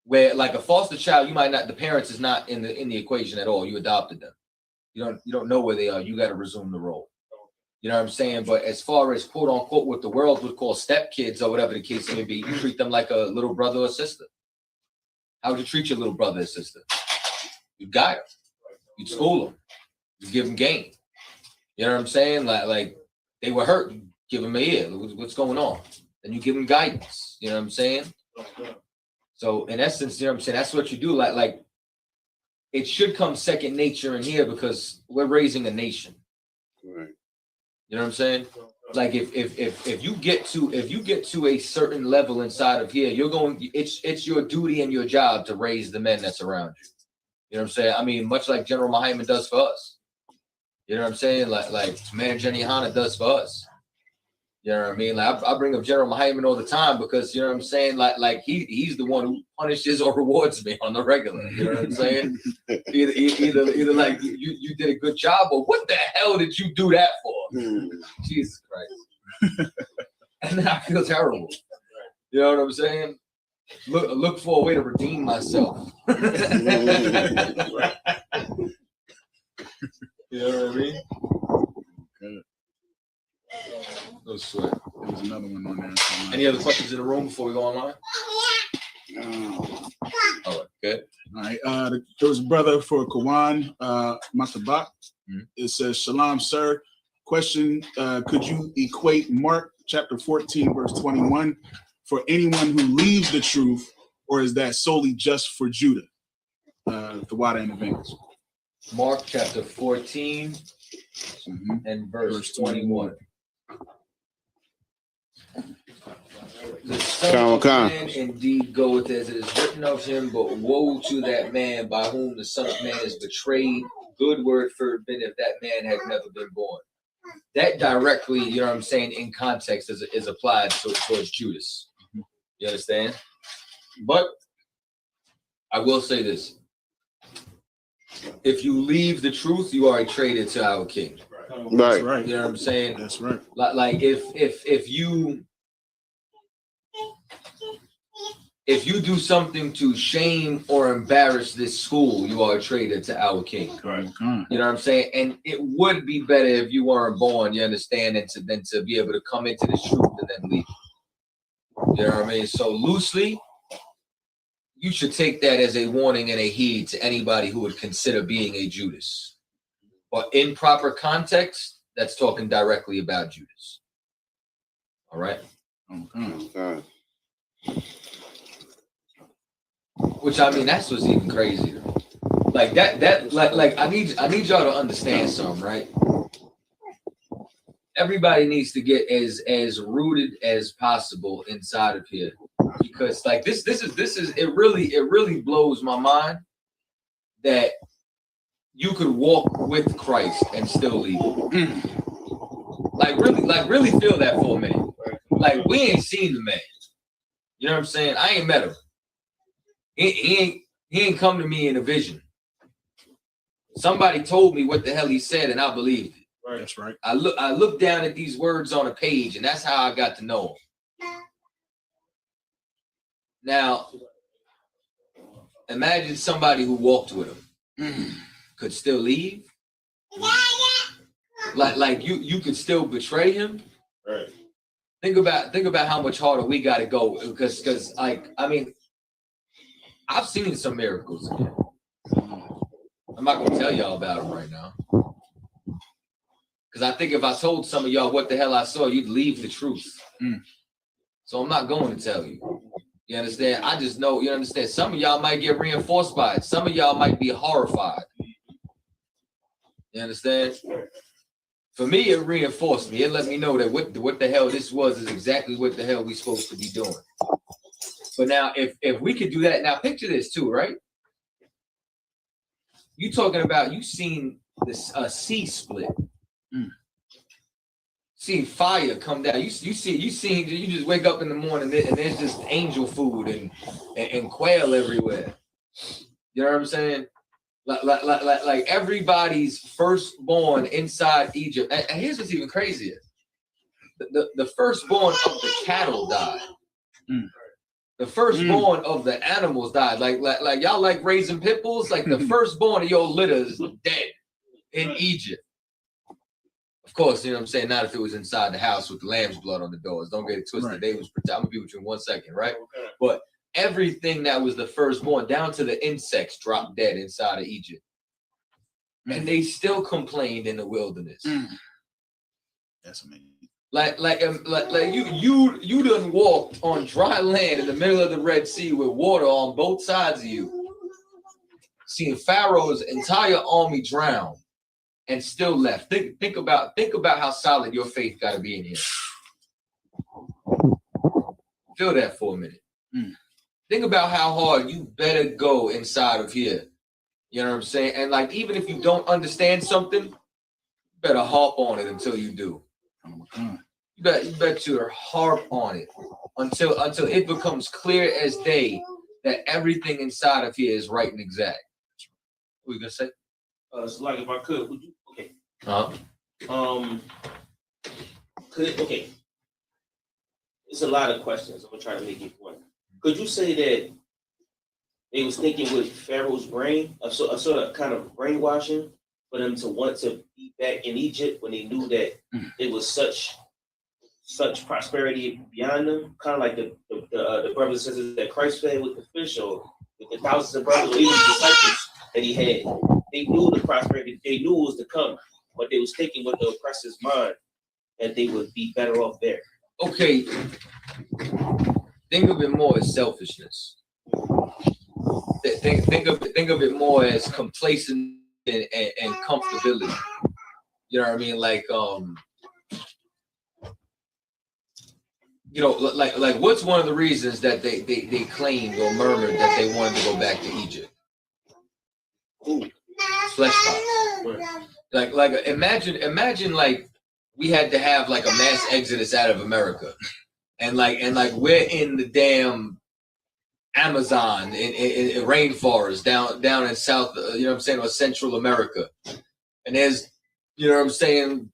where like a foster child, you might not, the parents is not in the equation at all. You adopted them. You don't know where they are. You got to resume the role. You know what I'm saying? But as far as quote unquote what the world would call step kids or whatever the case may be, you treat them like a little brother or sister. How would you treat your little brother and sister? You'd guide them. You'd school them. You'd give them game. You know what I'm saying? Like they were hurt. You give them an ear. What's going on? Then you give them guidance. You know what I'm saying? So in essence, you know what I'm saying? That's what you do. Like it should come second nature in here because we're raising a nation. Right. You know what I'm saying? Like if you get to a certain level inside of here, it's your duty and your job to raise the men that's around you. You know what I'm saying? I mean, much like General Muhammad does for us. You know what I'm saying? Like Man Jenny Hanna does for us. You know what I mean? Like I bring up General Muhammad all the time because you know what I'm saying? Like he's the one who punishes or rewards me on the regular. You know what I'm saying? Either like you did a good job or what the hell did you do that for? Jesus Christ. And then I feel terrible. You know what I'm saying? Look for a way to redeem myself. You know what I mean? Good. No sweat. There was another one on there. Any other questions in the room before we go online? Oh, good. All right. There was a brother for Kawan Matabak. It says, Shalom, sir. Question, could you equate Mark chapter 14, verse 21 for anyone who leaves the truth, or is that solely just for Judah? The water and the Bengals. Mark chapter 14 and verse 21. The Son of Man indeed goeth as it is written of him, but woe to that man by whom the Son of Man is betrayed. Good word for it been if that man had never been born. That directly, you know what I'm saying, in context is applied towards Judas. You understand? But I will say this. If you leave the truth, you are a traitor to our king. Right. Right. You know what I'm saying? That's right. Like if you do something to shame or embarrass this school, you are a traitor to our king. Right. You know what I'm saying? And it would be better if you weren't born, you understand, than to be able to come into this truth and then leave. You know what I mean? So loosely, you should take that as a warning and a heed to anybody who would consider being a Judas. But in proper context, that's talking directly about Judas. All right? Okay. Which I mean, that's what's even crazier. Like that like I need y'all to understand something, right? Everybody needs to get as rooted as possible inside of here. Because like this is it really blows my mind that you could walk with Christ and still leave. Like really feel that for a minute. Like we ain't seen the man. You know what I'm saying? I ain't met him. He ain't come to me in a vision. Somebody told me what the hell he said, and I believed it. Right. That's right. I looked down at these words on a page, and that's how I got to know him. Now, imagine somebody who walked with him could still leave. Like you could still betray him. Right. Think about how much harder we got to go because like I mean, I've seen some miracles again. I'm not gonna tell y'all about them right now. Because I think if I told some of y'all what the hell I saw, you'd leave the truth. So I'm not going to tell you. You understand? I just know, you understand, some of y'all might get reinforced by it. Some of y'all might be horrified. You understand? For me, it reinforced me. It let me know that what the hell this was is exactly what the hell we supposed to be doing. But now, if we could do that, now picture this too, right? You talking about you seen this sea split, seen fire come down. You just wake up in the morning and there's just angel food and quail everywhere. You know what I'm saying? Like everybody's firstborn inside Egypt. And here's what's even crazier: the firstborn of the cattle died. The firstborn of the animals died. Like y'all like raising pit bulls. Like the firstborn of your litter is dead in Egypt. Of course, you know what I'm saying. Not if it was inside the house with the lamb's blood on the doors. Don't get it twisted. Right. They was. I'm gonna be with you in 1 second, right? But everything that was the firstborn, down to the insects, dropped dead inside of Egypt. And they still complained in the wilderness. That's amazing. Like you done walked on dry land in the middle of the Red Sea with water on both sides of you, seeing Pharaoh's entire army drown, and still left. Think about how solid your faith got to be in here. Feel that for a minute. Think about how hard you better go inside of here. You know what I'm saying? And like, even if you don't understand something, you better harp on it until you do. You better harp on it until it becomes clear as day that everything inside of here is right and exact. What you gonna say? So like, if I could, would you? Okay. Okay. It's a lot of questions. I'm gonna try to make it one. Could you say that they was thinking with Pharaoh's brain, a sort of kind of brainwashing for them to want to be back in Egypt when they knew that it was such prosperity beyond them, kind of like the brothers and sisters that Christ fed with the fish, or with the thousands of brothers, or even the disciples that he had. They knew the prosperity, they knew it was to come, but they was thinking with the oppressor's mind that they would be better off there. Okay, think of it more as selfishness. Think of it more as complacent and comfortability. You know what I mean? Like you know, like what's one of the reasons that they claimed or murmured that they wanted to go back to Egypt? Flesh pots. Like imagine like we had to have like a mass exodus out of America, and like we're in the damn Amazon in rainforest down in South, you know what I'm saying, or Central America, and there's, you know what I'm saying,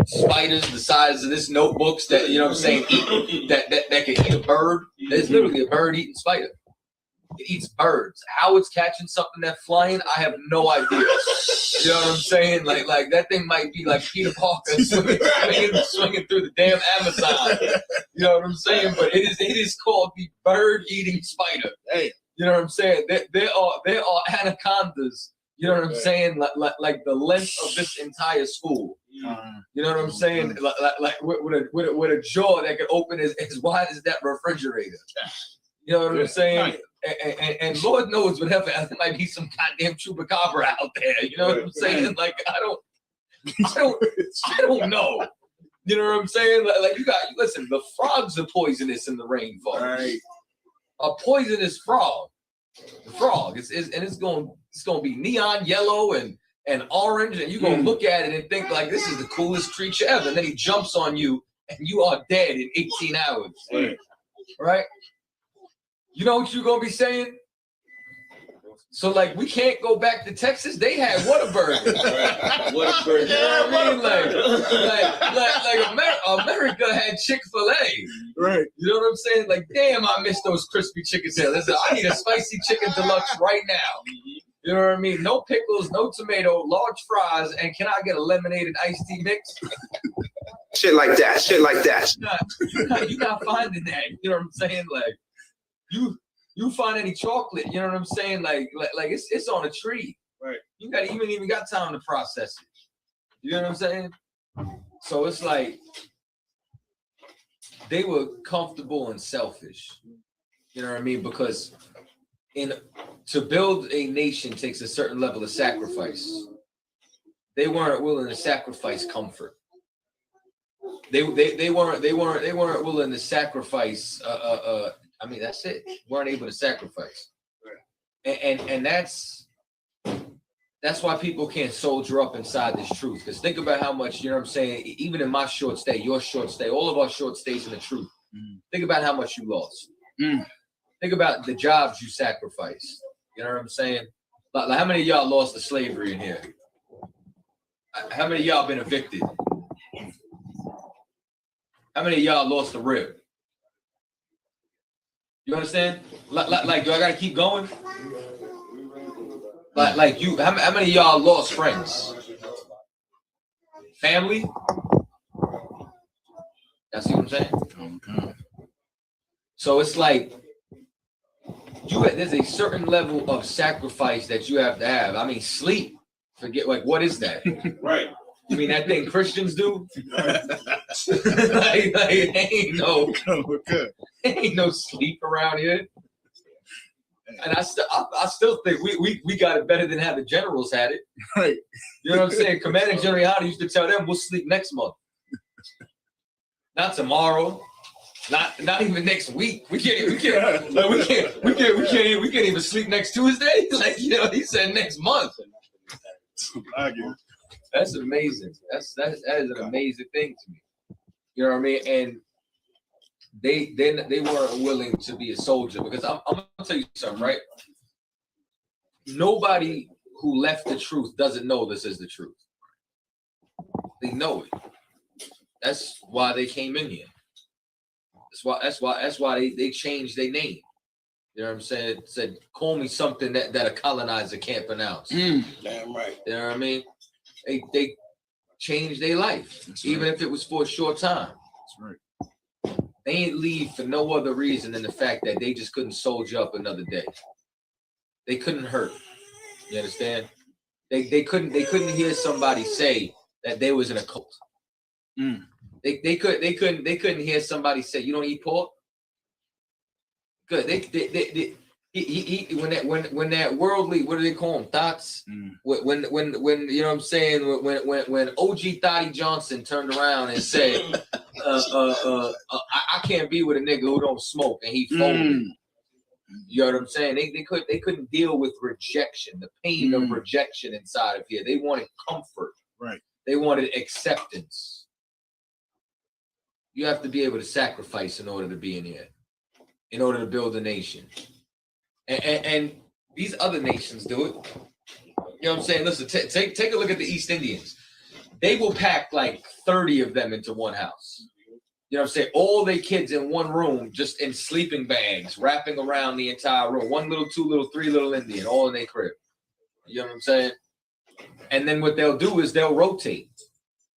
spiders the size of this notebooks that, you know what I'm saying, that can eat a bird. There's literally a bird eating spider. It eats birds. How it's catching something that's flying, I have no idea. You know what I'm saying? Like that thing might be like Peter Parker swinging through the damn Amazon. You know what I'm saying? But it is called the bird-eating spider. Hey, you know what I'm saying? There are anacondas. You know what I'm saying? Like the length of this entire school. You know what I'm saying? Like with a jaw that could open as wide as that refrigerator. You know what I'm saying? And Lord knows whatever, there might be some goddamn chupacabra out there. You know what I'm saying? Like I don't know. You know what I'm saying? Like listen, the frogs are poisonous in the rainforest. Right. A poisonous frog. The frog it's gonna be neon yellow and orange, and you're gonna look at it and think like this is the coolest creature ever. And then he jumps on you and you are dead in 18 hours. Right? You know what you're gonna be saying? So like we can't go back to Texas. They had Whataburger. Whataburger. You know what I mean? Like America had Chick-fil-A. Right. You know what I'm saying? Like, damn, I miss those crispy chicken sandwiches. Listen, I need a spicy chicken deluxe right now. You know what I mean? No pickles, no tomato, large fries, and can I get a lemonade and iced tea mix? Shit like that. You're not finding that. You know what I'm saying? Like you find any chocolate, you know what I'm saying? Like it's on a tree. Right. You even got time to process it. You know what I'm saying? So it's like they were comfortable and selfish. You know what I mean? Because to build a nation takes a certain level of sacrifice. They weren't willing to sacrifice comfort. They weren't willing to sacrifice I mean, that's it. Weren't able to sacrifice. And that's why people can't soldier up inside this truth. Because think about how much, you know what I'm saying, even in my short stay, your short stay, all of our short stays in the truth. Think about how much you lost. Think about the jobs you sacrificed. You know what I'm saying? Like how many of y'all lost to slavery in here? How many of y'all been evicted? How many of y'all lost the rib? You understand? Like, do I gotta keep going? Like you, how many of y'all lost friends? Family? That's what I'm saying. So it's like there's a certain level of sacrifice that you have to have. I mean, sleep. Forget, like, what is that? Right. You mean that thing Christians do? like, ain't no sleep around here. And I still think we got it better than how the generals had it. Right. You know what I'm saying? Commander General Yada used to tell them we'll sleep next month. Not tomorrow. Not even next week. We can't even sleep next Tuesday. Like, you know, he said next month. That's amazing. That is an amazing thing to me. You know what I mean? And they weren't willing to be a soldier, because I'm gonna tell you something, right? Nobody who left the truth doesn't know this is the truth. They know it. That's why they came in here. That's why they changed their name. You know what I'm saying? It said, call me something that a colonizer can't pronounce. Damn right. You know what I mean? They changed their life, even if it was for a short time. That's right. They ain't leave for no other reason than the fact that they just couldn't soldier up another day. They couldn't hurt. You understand? They couldn't hear somebody say that they was in a cult. They couldn't hear somebody say, you don't eat pork? Good. When that worldly, what do they call them? Thoughts. When you know what I'm saying? When OG Thotty Johnson turned around and said, I can't be with a nigga who don't smoke, and he folded. You know what I'm saying? They couldn't deal with rejection, the pain of rejection inside of here. They wanted comfort. Right. They wanted acceptance. You have to be able to sacrifice in order to be in here, in order to build a nation. And these other nations do it. You know what I'm saying? Listen, take a look at the East Indians. They will pack like 30 of them into one house. You know what I'm saying? All their kids in one room, just in sleeping bags, wrapping around the entire room. 1 little, 2 little, 3 little Indian, all in their crib. You know what I'm saying? And then what they'll do is they'll rotate.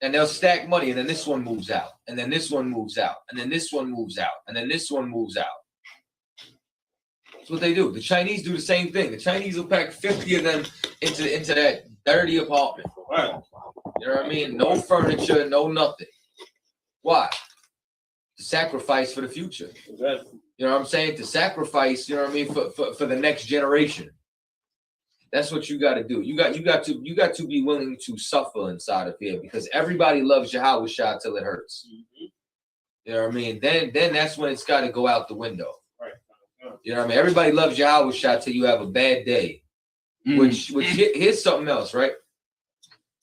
And they'll stack money, and then this one moves out, and then this one moves out, and then this one moves out, and then this one moves out. That's what they do. The Chinese do the same thing. The Chinese will pack 50 of them into that dirty apartment. Right. You know what I mean? No furniture, no nothing. Why? To sacrifice for the future. Exactly. You know what I'm saying? To sacrifice, you know what I mean, for the next generation. That's what you got to do. You got to be willing to suffer inside of here, because everybody loves Yahweh Shah till it hurts. You know what I mean? Then that's when it's got to go out the window. Right. You know what I mean? Everybody loves Yahweh Shah till you have a bad day. Which here's something else, right?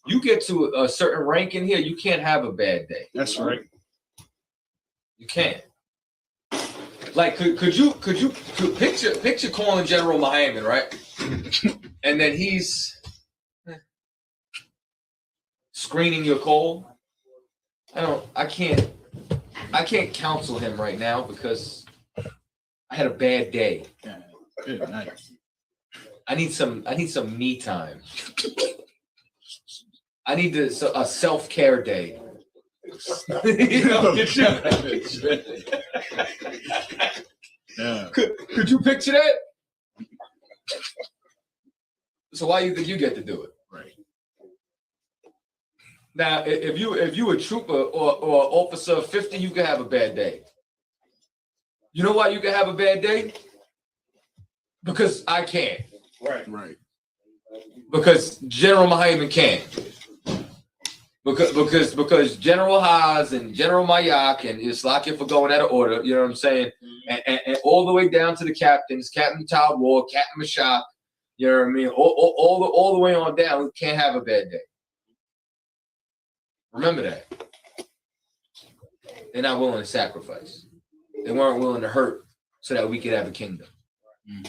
You get to a certain rank in here, you can't have a bad day. That's right. You can't. Like, could you picture calling General Muhammad, right? And then he's screening your call. I can't counsel him right now because I had a bad day. Good night. I need some me time. I need a self-care day. You know, Yeah. Could you picture that? So why do you think you get to do it? Right. Now, if you a trooper or officer of 50, you can have a bad day. You know why you can have a bad day? Because I can't. Right. Because General Muhammad can't. Because General Haas and General Mayak and Islaki for going out of order, you know what I'm saying? And all the way down to the captains, Captain Talbot, Captain Mashak, you know what I mean? All the way on down, we can't have a bad day. Remember that. They're not willing to sacrifice. They weren't willing to hurt so that we could have a kingdom.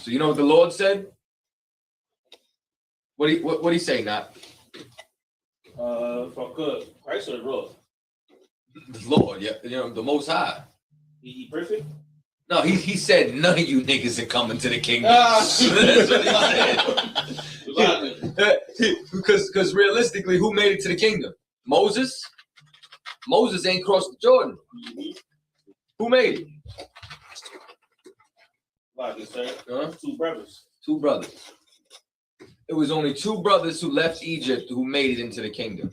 So you know what the Lord said? What do he say, Not? For good. Christ or the Lord? The Lord, yeah, you know, the Most High. He perfect? No, he said none of you niggas are coming to the kingdom. That's what he said. Because realistically, who made it to the kingdom? Moses? Moses ain't crossed the Jordan. Who made it? Two brothers. Two brothers. It was only two brothers who left Egypt who made it into the kingdom.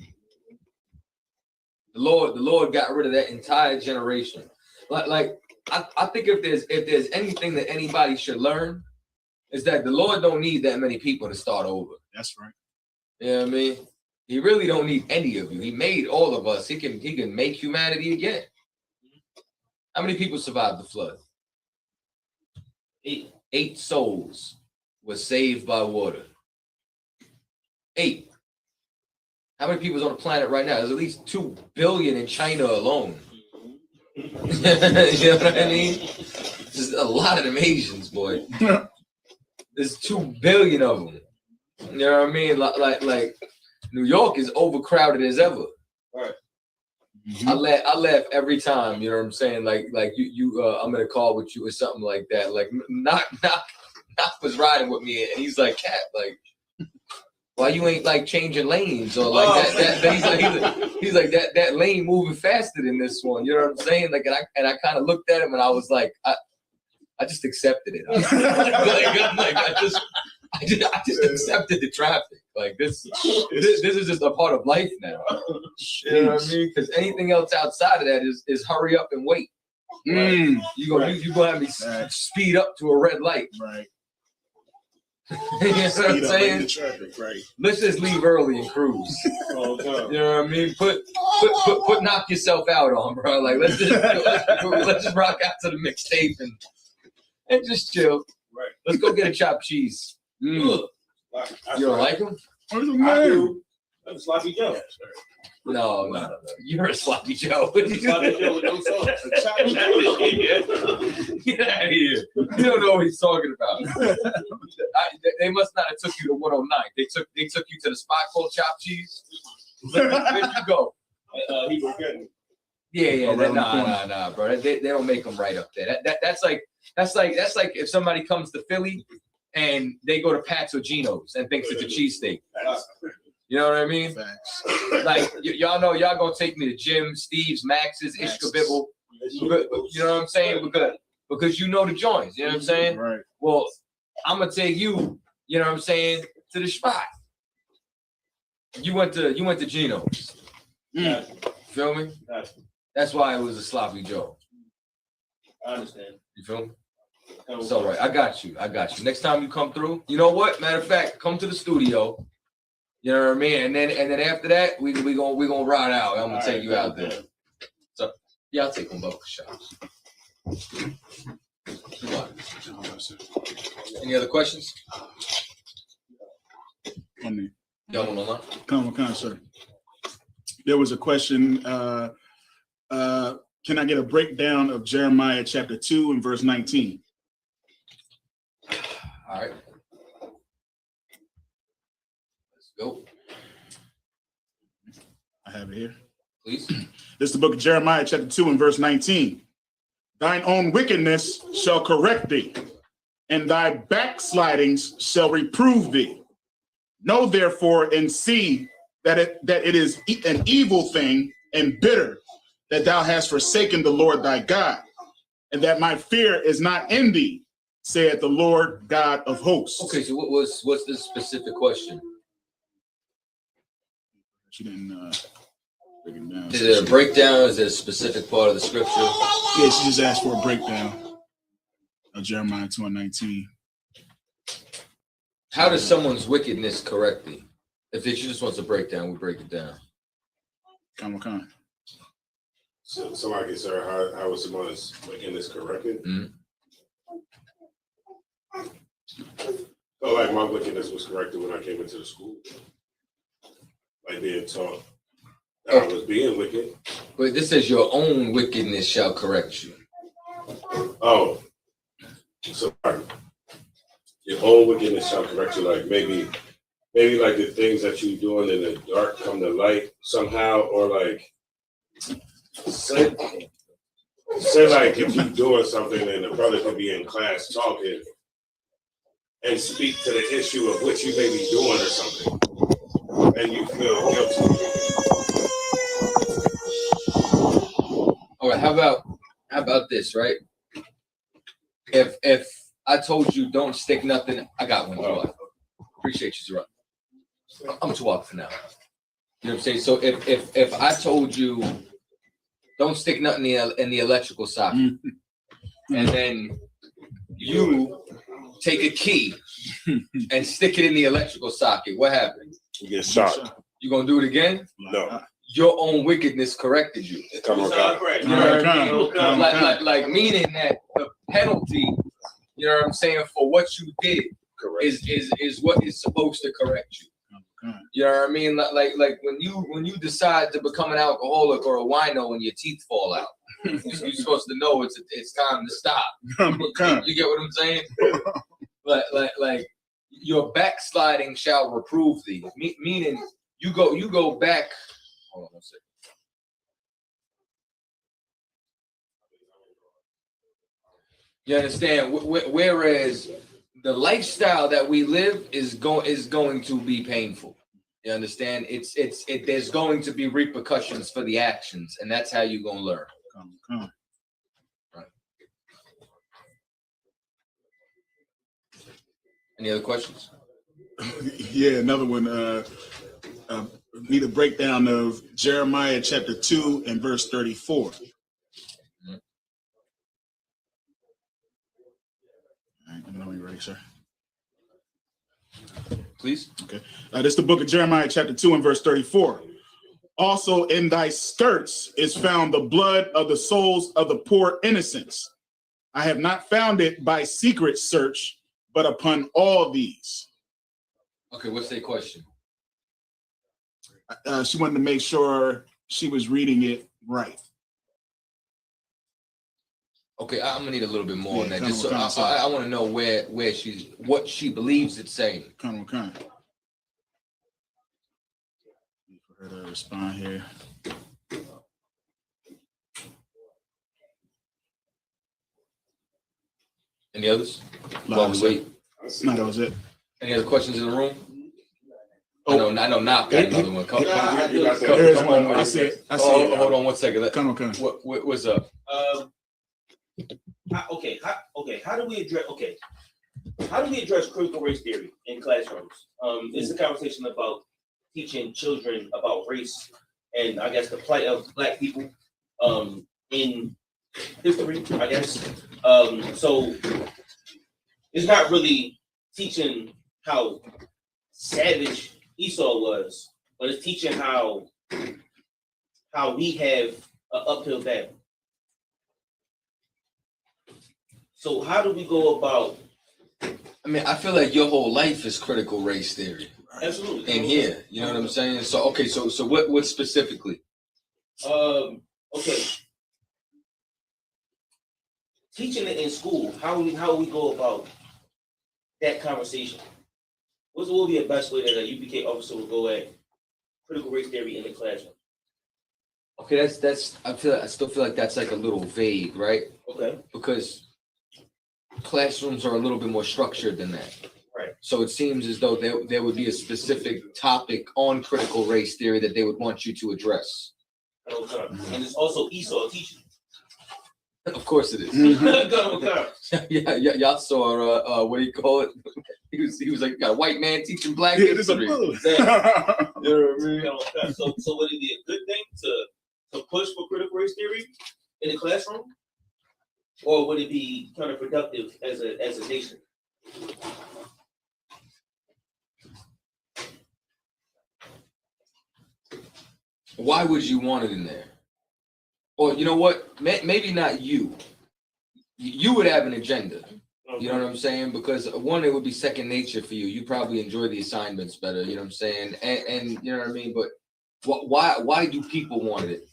The Lord got rid of that entire generation. Like I think if there's anything that anybody should learn, is that the Lord don't need that many people to start over. That's right. You know what I mean? He really don't need any of you. He made all of us. He can make humanity again. How many people survived the flood? 8 souls were saved by water. 8. How many people is on the planet right now? There's at least 2 billion in China alone. You know what I mean? There's a lot of them Asians, boy. There's 2 billion of them. You know what I mean? Like New York is overcrowded as ever. Right. I laugh every time. You know what I'm saying? Like you I'm in a call with you or something like that. Like Knock was riding with me, and he's like, "Cat, like, why you ain't like changing lanes or like that?" He's like that lane moving faster than this one. You know what I'm saying? Like, and I kind of looked at him, and I was like, I just accepted it. I just accepted the traffic. Like this is just a part of life now. You know what I mean? Because anything else outside of that is hurry up and wait. Right? You gonna have me speed up to a red light. Right. You know what I'm saying? Traffic, right. Let's just leave early and cruise. You know what I mean? Put knock yourself out on, bro. Like let's just rock out to the mixtape and just chill. Right. Let's go get a chopped cheese. You don't like them? I do. I'm a sloppy Joe. No. You're a sloppy Joe. Sloppy Joe with no sauce. Get out of here. You don't know what he's talking about. They must not have took you to 109. They took you to the spot called Chopped Cheese. Where'd you go? He was getting. Yeah. Nah, bro. They don't make them right up there. That's like if somebody comes to Philly and they go to Pat's or Geno's and thinks it's a cheesesteak. You know what I mean? Like y'all know y'all gonna take me to Jim, Steve's, Max's, Ishka Bibble. You know what I'm saying? Because you know the joints. You know what I'm saying? Right. Well, I'm gonna take you. You know what I'm saying? To the spot. You went to Geno's. Feel me? That's why it was a sloppy Joe. I understand. You feel me? It's all right. I got you. Next time you come through, you know what? Matter of fact, come to the studio. You know what I mean? And then after that, we gonna ride out. I'm gonna take you out there. So yeah, I'll take one buck shots. Any other questions? Y'all want to Come on, sir. There was a question. Can I get a breakdown of Jeremiah chapter 2 and verse 19? All right. Let's go. I have it here. Please. This is the book of Jeremiah chapter 2 and verse 19. Thine own wickedness shall correct thee, and thy backslidings shall reprove thee. Know therefore and see that it is an evil thing and bitter that thou hast forsaken the Lord thy God, and that my fear is not in thee, saith the Lord God of hosts. Okay, so what's the specific question? She didn't break it down. Is it a breakdown? Is it a specific part of the scripture? Yeah, she just asked for a breakdown of Jeremiah 2 and 19. How does someone's wickedness correct thee? If she just wants a breakdown, we break it down. Come on. So like it, sir, how was someone's wickedness corrected? Mm-hmm. So like my wickedness was corrected when I came into the school. Like being taught that I was being wicked. But this says your own wickedness shall correct you. Oh. So like, your own wickedness shall correct you. Like maybe like the things that you're doing in the dark come to light somehow, or like say like if you're doing something and the brother could be in class talking and speak to the issue of what you may be doing or something, and you feel guilty. All right, how about this, right? If I told you don't stick nothing. I got one. Appreciate you, Zero. I'm too up for now. You know what I'm saying? So if I told you don't stick nothing in the electrical socket, and then you take a key and stick it in the electrical socket, what happens? You get shot. You gonna do it again? No. Your own wickedness corrected you. Come on, God. You know what I mean? Like meaning that the penalty, you know what I'm saying, for what you did is what is supposed to correct you. You know what I mean? Like when you decide to become an alcoholic or a wino and your teeth fall out, you're supposed to know it's time to stop. You get what I'm saying? like your backsliding shall reprove thee. Meaning you go back. Hold on one second. You understand? Whereas the lifestyle that we live is going to be painful. You understand? There's going to be repercussions for the actions, and that's how you're gonna learn. Right. Any other questions? Yeah, another one. Need a breakdown of Jeremiah chapter 2 and verse 34. All right, let me know when you're ready, sir. Please. Okay. This is the book of Jeremiah chapter 2 and verse 34. Also in thy skirts is found the blood of the souls of the poor innocents. I have not found it by secret search, but upon all these. Okay, what's the question? She wanted to make sure she was reading it right. Okay, I'm gonna need a little bit more on that. Just so I want to know what she believes it's saying. Kind. For her to respond here. Any others? While we wait. No, that was it. Any other questions in the room? Oh. I know. Knock got another one. Come There's one. I see it. Hold on one second. Come on. What's up? How do we address critical race theory in classrooms? It's a conversation about teaching children about race and I guess the plight of Black people in history, I guess. So it's not really teaching how savage Esau was, but it's teaching how we have an uphill battle. So how do we go about? I mean, I feel like your whole life is critical race theory. Absolutely. In here, you know what I'm saying? So okay, so what specifically? Okay. Teaching it in school, how we go about that conversation? What will be the best way that a UPK officer will go at critical race theory in the classroom? Okay, that's I still feel like that's like a little vague, right? Okay. Because classrooms are a little bit more structured than that. Right. So it seems as though there would be a specific topic on critical race theory that they would want you to address. And it's also Esau teaching. Of course it is. Yeah, y'all saw what do you call it? He was like, got a white man teaching Black history. Exactly. You know what I mean? So would it be a good thing to push for critical race theory in the classroom? Or would it be counterproductive as a nation? Why would you want it in there? Or you know what? Maybe not you. You would have an agenda. You know what I'm saying? Because one, it would be second nature for you. You probably enjoy the assignments better. You know what I'm saying? And you know what I mean? But why do people want it?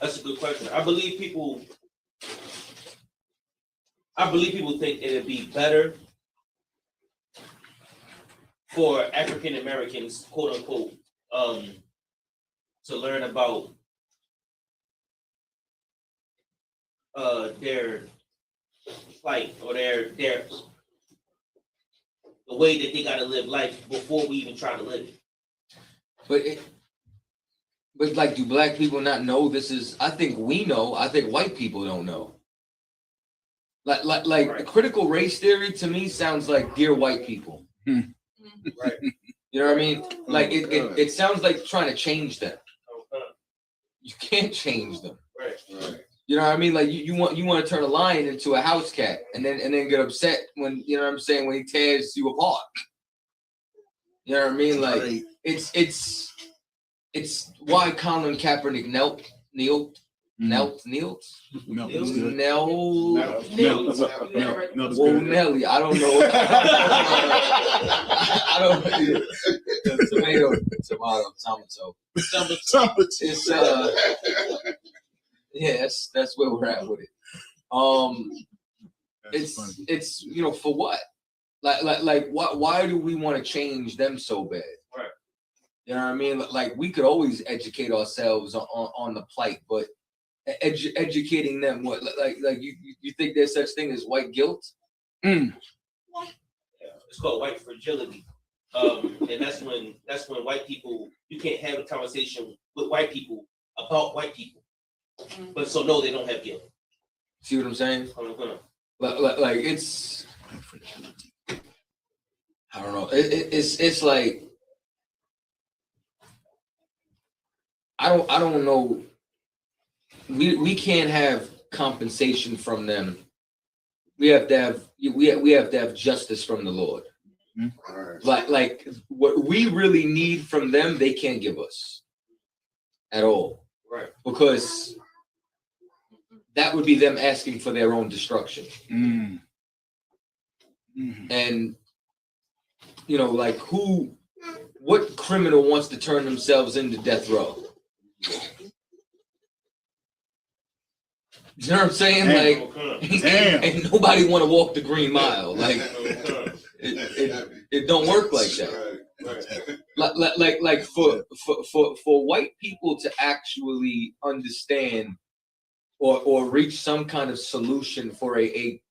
That's a good question. I believe people think it'd be better for African Americans, quote unquote, to learn about their plight or their the way that they gotta live life before we even try to live it. But But like, do black people not know this is? I think we know. I think white people don't know. Like critical race theory to me sounds like dear white people. Right. You know what I mean? Like it sounds like trying to change them. You can't change them. Right. You know what I mean? Like you want to turn a lion into a house cat and then get upset when, you know what I'm saying, when he tears you apart. You know what I mean? Like it's why Colin Kaepernick knelt. Well, Nelly, I don't know. I don't. Tomato. It's yeah, that's where we're at with it. It's you know, for what? Like why do we want to change them so bad? Right. You know what I mean? Like we could always educate ourselves on the plight, but educating them what? Like you think there's such thing as white guilt? Yeah, it's called white fragility. And that's when white people, you can't have a conversation with white people about white people. But so no, they don't have guilt. See what I'm saying? Like it's, I don't know. It's like I don't know. We can't have compensation from them. We have to have justice from the Lord. Like what we really need from them, they can't give us at all. Right. Because that would be them asking for their own destruction. And you know, like what criminal wants to turn themselves into death row? You know what I'm saying? Ain't nobody want to walk the Green Mile. Like it don't work like that. Like for white people to actually understand or reach some kind of solution for a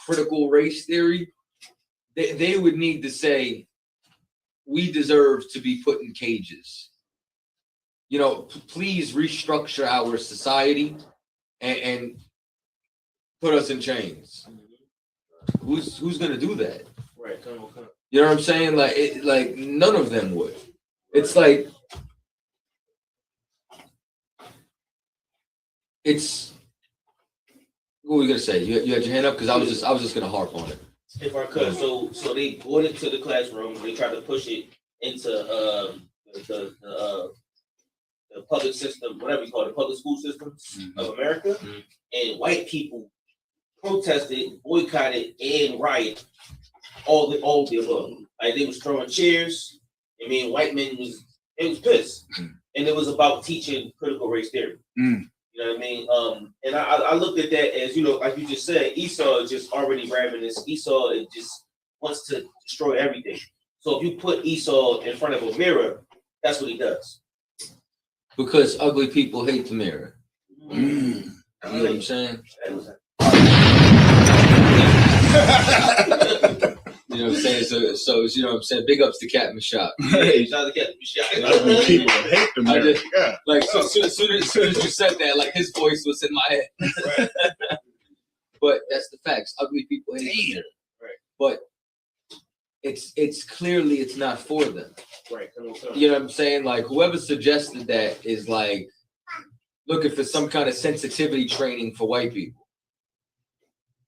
critical race theory, they would need to say, we deserve to be put in cages. You know, please restructure our society and put us in chains. Who's gonna do that? Right. You know what I'm saying? Like none of them would. It's like what were you gonna say? You had your hand up because I was just gonna harp on it. If I could, so they brought it to the classroom. They tried to push it into the public system, whatever you call it, the public school systems of America, and white people protested, boycotted, and rioted all the above. Like they was throwing chairs. I mean, white men was pissed, and it was about teaching critical race theory. You know what I mean? And I looked at that as, you know, like you just said, Esau is just already ravenous. Esau just wants to destroy everything. So if you put Esau in front of a mirror, that's what he does. Because ugly people hate the mirror. You know what I'm saying? You know what I'm saying? So you know what I'm saying? Big ups to Captain Shop. Hey, shout out to Captain Shop. Ugly people hate the mirror. Like as soon as you said that, like his voice was in my head. Right. But that's the facts. Ugly people hate the mirror. Right. But it's clearly it's not for them. Right. You know what I'm saying? Like whoever suggested that is like looking for some kind of sensitivity training for white people.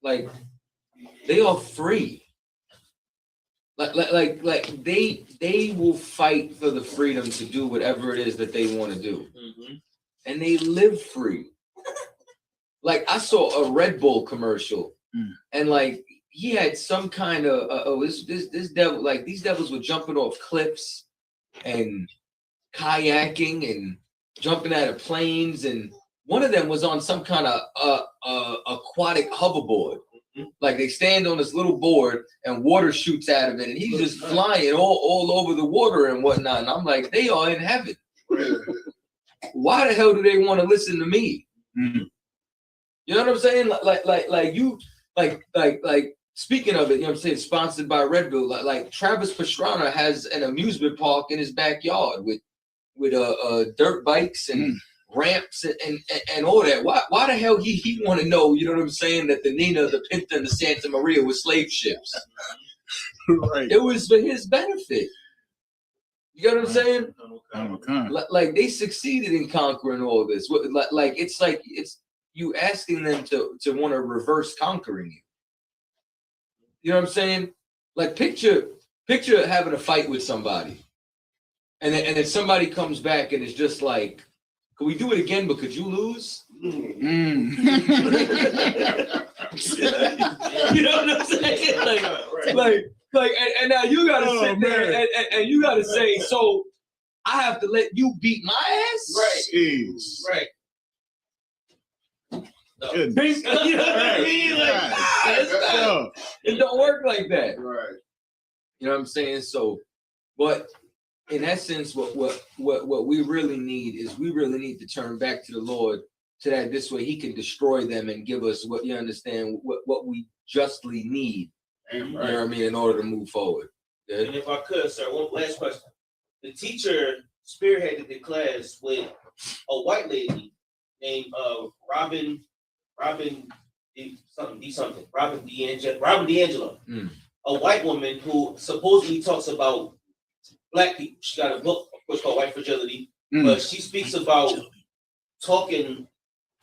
Like they are free. Like they will fight for the freedom to do whatever it is that they want to do, and they live free. Like I saw a Red Bull commercial, and like he had some kind of this devil, like these devils were jumping off cliffs and kayaking and jumping out of planes, and one of them was on some kind of aquatic hoverboard. Like they stand on this little board and water shoots out of it, and he's just flying all over the water and whatnot. And I'm like, they are in heaven. Why the hell do they want to listen to me? You know what I'm saying? Like speaking of it, you know what I'm saying? Sponsored by Red Bull. Like Travis Pastrana has an amusement park in his backyard with dirt bikes and ramps and all that. Why the hell he want to know? You know what I'm saying? That the Nina, the Pinta, and the Santa Maria were slave ships. Right. It was for his benefit. You get what I'm saying? Like they succeeded in conquering all this. Like it's you asking them to want to reverse conquering you. You know what I'm saying? Like picture having a fight with somebody, and then somebody comes back and it's just like, can we do it again? But could you lose? You know what I'm saying? Like, and now you gotta sit there and you gotta say, so I have to let you beat my ass? Right. Right. You know what I mean? Like, it don't work like that. Right. You know what I'm saying? So, but in essence, what we really need is we really need to turn back to the Lord, so that this way He can destroy them and give us what you understand what we justly need. Right. You know what I mean? In order to move forward. Yeah? And if I could, sir, one last question. The teacher spearheaded the class with a white lady named Robin D'Angelo, a white woman who supposedly talks about black people. She got a book, of course, called White Fragility, but she speaks about talking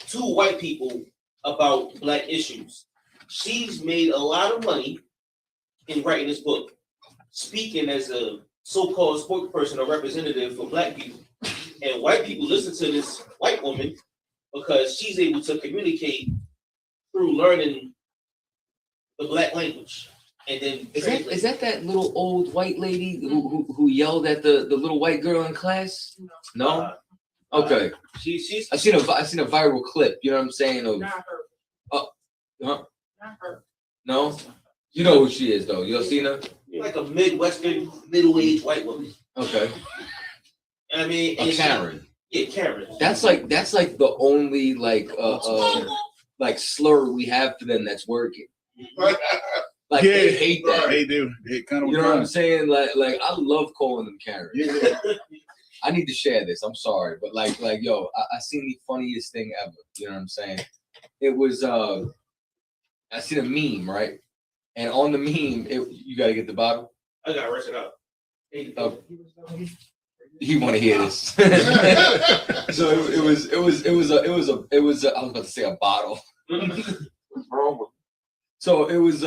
to white people about black issues. She's made a lot of money in writing this book, speaking as a so-called spokesperson or representative for black people. And white people listen to this white woman because she's able to communicate through learning the black language. And then is that little old white lady who yelled at the little white girl in class? No? Okay. She's I seen a viral clip, you know what I'm saying? Of Not her. huh? Not her. No? You know who she is though. You seen her? like a Midwestern middle-aged white woman. Okay. I mean, A Karen. Karen. That's like the only like slur we have for them that's working. Like they hate that. They do. They kind of. You know what I'm saying? Like I love calling them Karens. Yeah. I need to share this. I'm sorry, but like yo, I seen the funniest thing ever. You know what I'm saying? It was I seen a meme, right? And on the meme, you got to get the bottle. I got to rush it up. You want to hear this? So it was I was about to say a bottle. What's wrong with me? So it was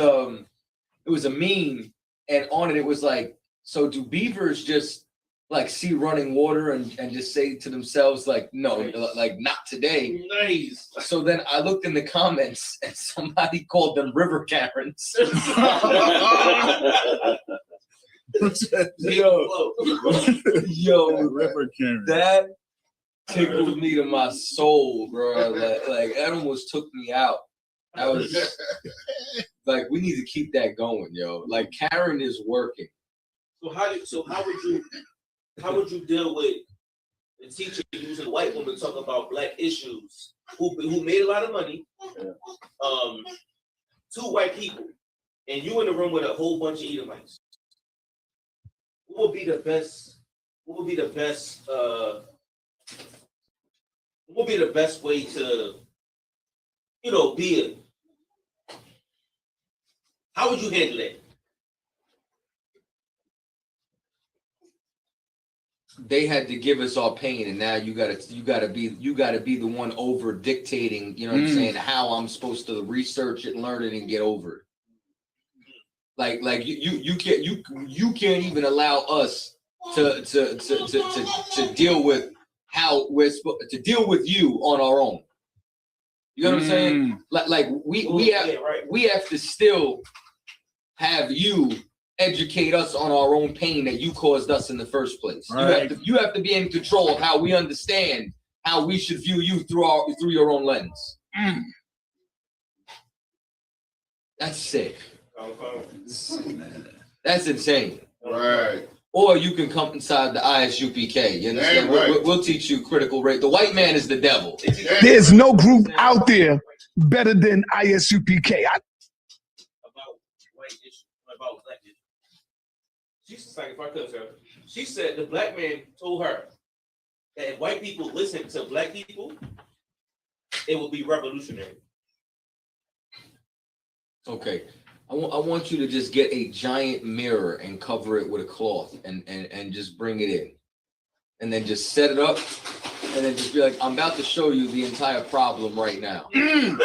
a meme, and on it was like, so do beavers just like see running water and just say to themselves like, no, like not today. Nice. So then I looked in the comments and somebody called them river Karens. Yo, river Karen. That tickled me to my soul, bro. Like that almost took me out. I was like, we need to keep that going, yo. Like Karen is working. So how would you deal with the teacher using a white woman to talk about black issues who made a lot of money, two white people, and you in the room with a whole bunch of Edomites? What would be the best way to, be a, how would you handle that? They had to give us our pain, and now you gotta be the one over dictating. You know what I'm saying? How I'm supposed to research it, learn it, and get over it. Like you can't even allow us to deal with how we're supposed to deal with you on our own. You know what I'm saying? Like we have to still have you educate us on our own pain that you caused us in the first place. Right. You have to be in control of how we understand how we should view you through your own lens. That's sick. That's insane. Right. Or you can come inside the ISUPK. You understand? Right. We'll teach you critical race. The white man is the devil. There's no group out there better than ISUPK. About white issue, about black issue. She said the black man told her, that if white people listen to black people, it will be revolutionary. Okay. I want you to just get a giant mirror and cover it with a cloth and just bring it in. And then just set it up and then just be like, I'm about to show you the entire problem right now. And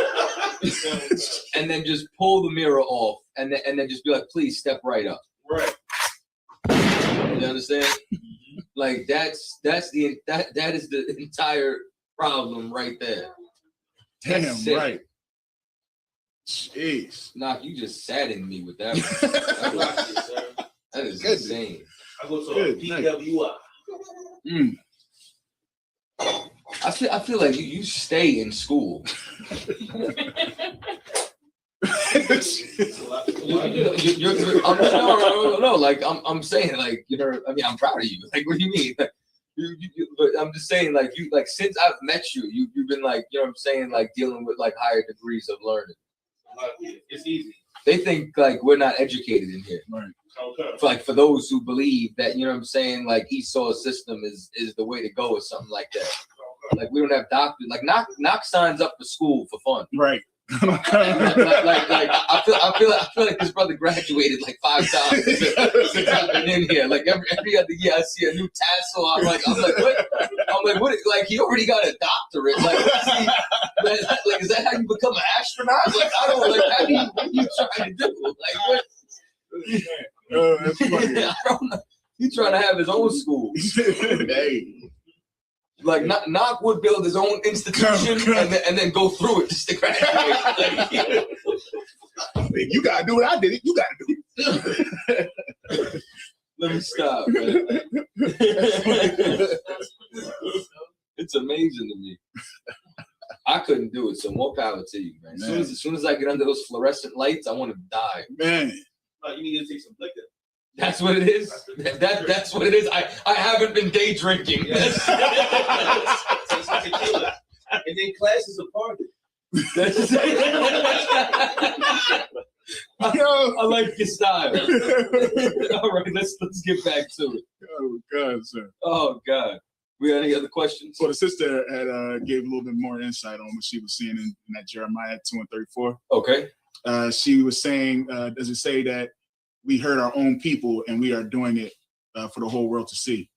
then just pull the mirror off and then just be like, please step right up. Right. You understand? Like that is the entire problem right there. Damn right. Jeez. Knock, you just saddened me with that. That is insane. I go to a PWI. I feel like you stay in school. I'm saying, like, you know, I mean, I'm proud of you. Like, what do you mean? Like, but I'm just saying, like, since I've met you, you've been like, you know what I'm saying, like dealing with like higher degrees of learning. It's easy. They think like we're not educated in here. Right. Okay. For those who believe that, you know what I'm saying, like Esau's system is the way to go or something like that. Like we don't have doctors. Like knock signs up for school for fun. Right. like I feel like this brother graduated like 5 times since I've been in here. Like every other year I see a new tassel. I'm like what? Like he already got a doctorate. Like is that how you become an astronaut? Like I don't like what are you trying to do? Like what? That's funny. I don't know. He's trying to have his own school. Hey. Like Knock would build his own institution and then go through it just to graduate. Like, you gotta do what I did. You gotta do it. Let me stop, man. It's amazing to me. I couldn't do it, so more power to you, man. As soon as I get under those fluorescent lights, I want to die. Man. You need to take some liquor. That's what it is. That's what it is. I haven't been day drinking. Take some tequila. And then class is a party. I like your style. All right, let's get back to it. Oh God, sir. Oh God. We got any other questions? Well, the sister had gave a little bit more insight on what she was seeing in that Jeremiah 2:34. Okay. She was saying, does it say that we hurt our own people and we are doing it for the whole world to see?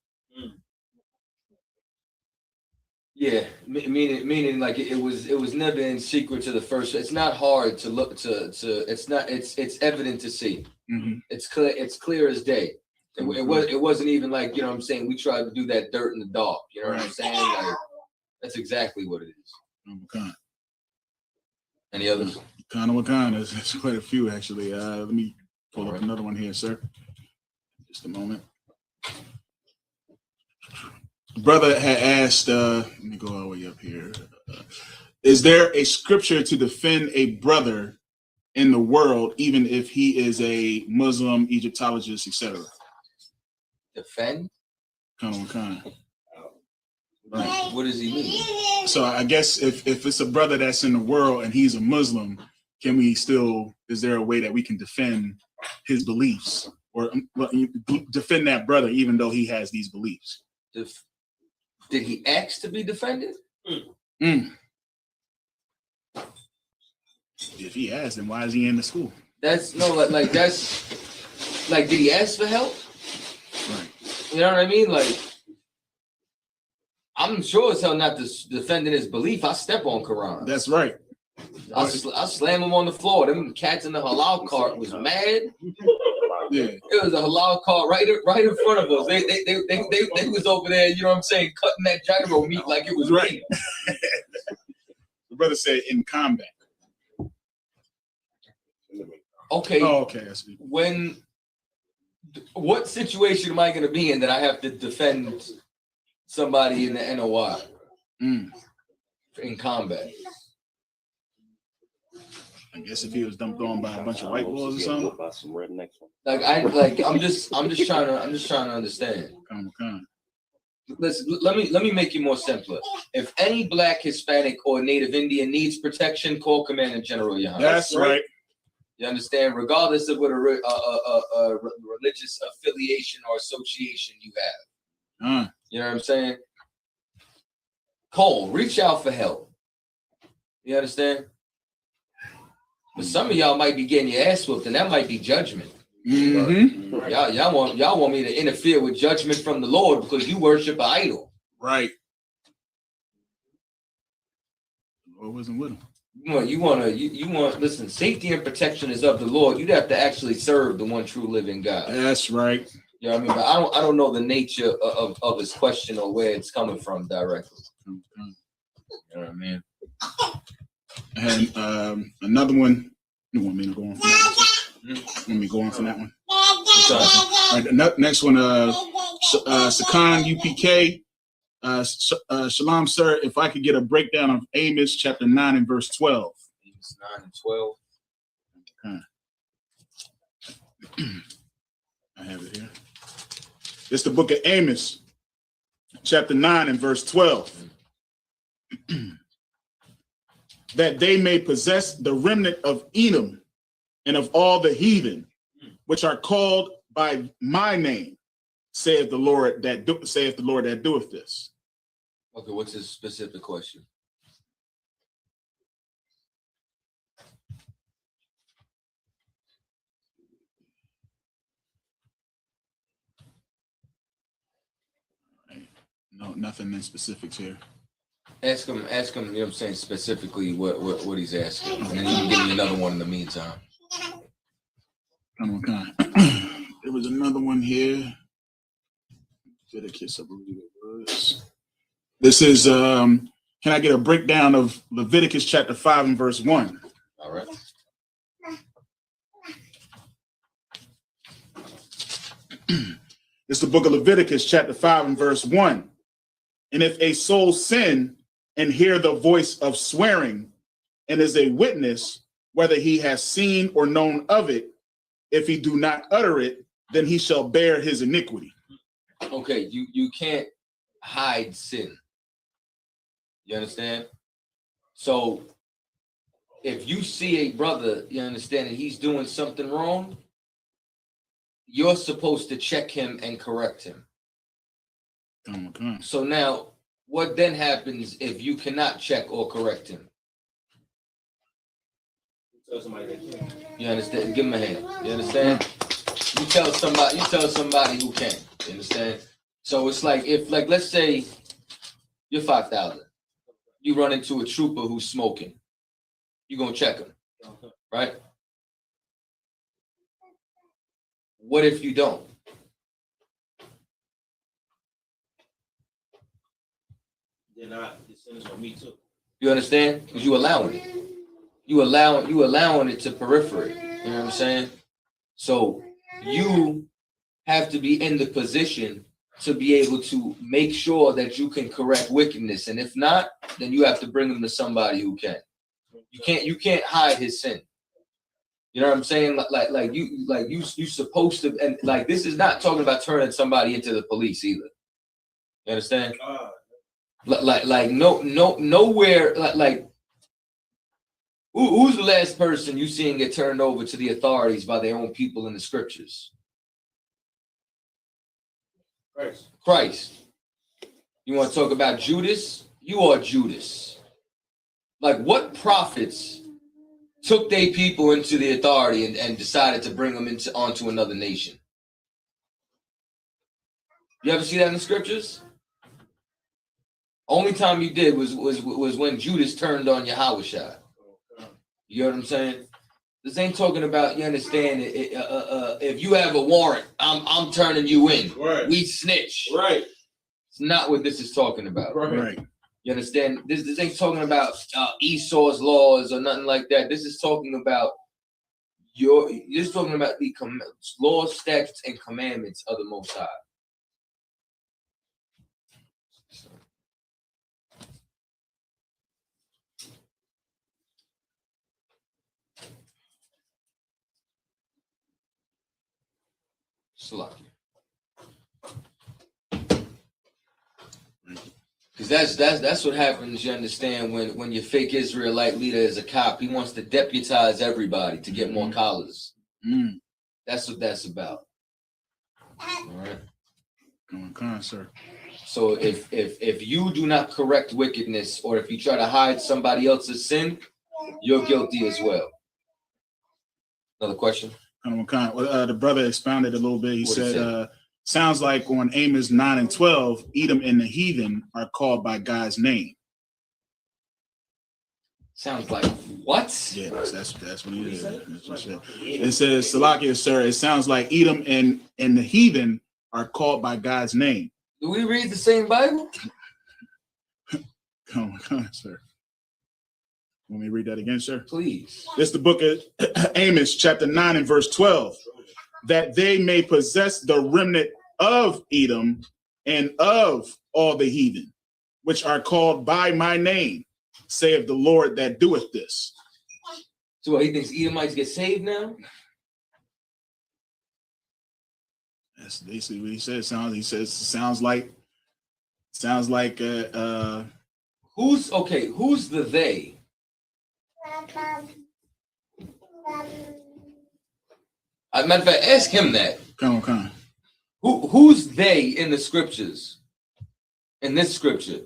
Yeah, meaning like it was never in secret to the first. It's not hard to look to. It's evident to see. Mm-hmm. It's clear as day. It wasn't even like, you know what I'm saying, we tried to do that dirt in the dark. You know what I'm saying? Like that's exactly what it is. Okay. Any others? Wakana. There's quite a few actually. Let me pull up another one here, sir. Just a moment. Brother had asked, let me go all the way up here. Is there a scripture to defend a brother in the world, even if he is a Muslim, Egyptologist, etc.? Defend? Kind. Right. What does he mean? So I guess if it's a brother that's in the world and he's a Muslim, can we still, is there a way that we can defend his beliefs or defend that brother even though he has these beliefs? Did he ask to be defended? If he has, then why is he in the school? That's did he ask for help? Right. You know what I mean? Like, I'm sure as hell not defending his belief. I step on Quran. That's right. I slam him on the floor. Them cats in the halal cart was mad. Yeah. It was a halal cart right in front of us. They was over there, you know what I'm saying, cutting that gyro meat like it was right. The brother said in combat. Okay. Oh, okay. What situation am I going to be in that I have to defend somebody in the NOI in combat? I guess if he was dumped on by a bunch of white boys or something. I'm just trying to understand. Let me make it more simpler. If any Black, Hispanic, or Native Indian needs protection, call Commander General Young. That's right. You understand? Regardless of what a religious affiliation or association you have. You know what I'm saying? Cole, reach out for help. You understand? But some of y'all might be getting your ass whooped, and that might be judgment. Mm-hmm. Y'all want me to interfere with judgment from the Lord because you worship an idol. Right. The Lord wasn't with him. You want listen, safety and protection is of the Lord. You'd have to actually serve the one true living God. That's right. You know what I mean? But I don't know the nature of his question or where it's coming from directly. You know what I mean? And another one. You want me to go on for that one? Want me to go on for that one? All right, the next one, Sakan UPK. Shalom, sir. If I could get a breakdown of Amos chapter 9 and verse 12. Amos 9 and 12. I have it here. It's the book of Amos, chapter 9 and verse 12. That they may possess the remnant of Edom and of all the heathen, which are called by my name, saith the Lord that doeth this. Okay, what's his specific question? No, nothing in specifics here. Ask him, you know what I'm saying, specifically what he's asking. And then you can give me another one in the meantime. Okay. There was another one here. Leviticus, I believe it was. This is can I get a breakdown of Leviticus chapter 5 and verse 1? All right. It's the book of Leviticus chapter 5 and verse 1. And if a soul sin and hear the voice of swearing and is a witness, whether he has seen or known of it, if he do not utter it, then he shall bear his iniquity. Okay, you can't hide sin. You understand? So if you see a brother, you understand, and he's doing something wrong, you're supposed to check him and correct him. Okay. So now, what then happens if you cannot check or correct him? You understand? Give him a hand. You understand? You tell somebody who can. You understand? So it's like let's say you're 5,000. You run into a trooper who's smoking. You're gonna check him, right? What if you don't? Then the sin is on me too. You understand? Because you allowing it. You allowing it to peripherate. You know what I'm saying? So you have to be in the position to be able to make sure that you can correct wickedness. And if not, then you have to bring him to somebody who can. You can't hide his sin. You know what I'm saying? Like you supposed to, and like this is not talking about turning somebody into the police either. You understand? Nowhere who's the last person you seen get turned over to the authorities by their own people in the scriptures? Christ. You want to talk about Judas? You are Judas. Like, what prophets took their people into the authority and decided to bring them onto another nation? You ever see that in the scriptures? Only time you did was when Judas turned on Yahushua. You know what I'm saying? This ain't talking about, you understand, if you have a warrant, I'm turning you in. Right. We snitch. Right. It's not what this is talking about. Right. You understand? This ain't talking about Esau's laws or nothing like that. This is talking about the laws, statutes, and commandments of the Most High. Because that's what happens, you understand, when your fake Israelite leader is a cop. He wants to deputize everybody to get more collars. That's what that's about. All right. Come on, sir. So if you do not correct wickedness, or if you try to hide somebody else's sin, you're guilty as well. Another question? Well, the brother expounded a little bit. He What'd he said, sounds like on Amos 9 and 12, Edom and the heathen are called by God's name. Sounds like what? Yeah, that's what he said. It says, Salakia, sir, it sounds like Edom and the heathen are called by God's name. Do we read the same Bible? Come on, sir. Let me read that again, sir. Please. This is the book of Amos, chapter 9 and verse 12. That they may possess the remnant of Edom and of all the heathen, which are called by my name, saith the Lord that doeth this. So he thinks Edomites get saved now? That's basically what he says. Sounds like who's the they? Matter of fact, ask him that. Come on. Who's they in the scriptures? In this scripture?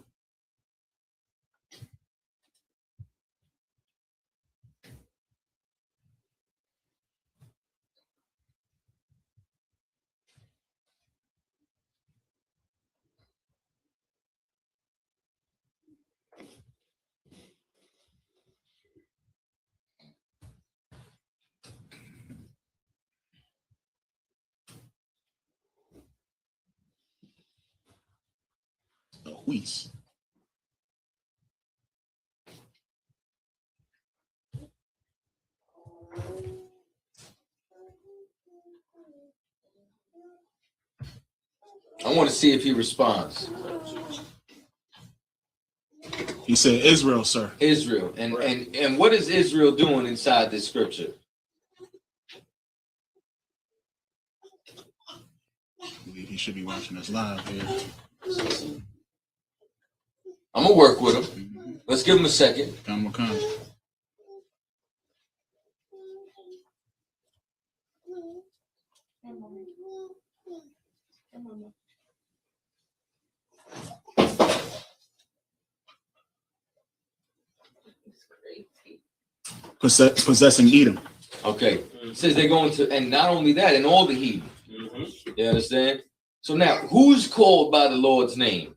Wheeze. I want to see if he responds. He said Israel, sir. Israel. And what is Israel doing inside this scripture? He should be watching us live here. I'm gonna work with him. Let's give him a second. Come on. Possessing Edom. Okay. It says they're going to, and not only that, and all the heathen. You understand? So now, who's called by the Lord's name?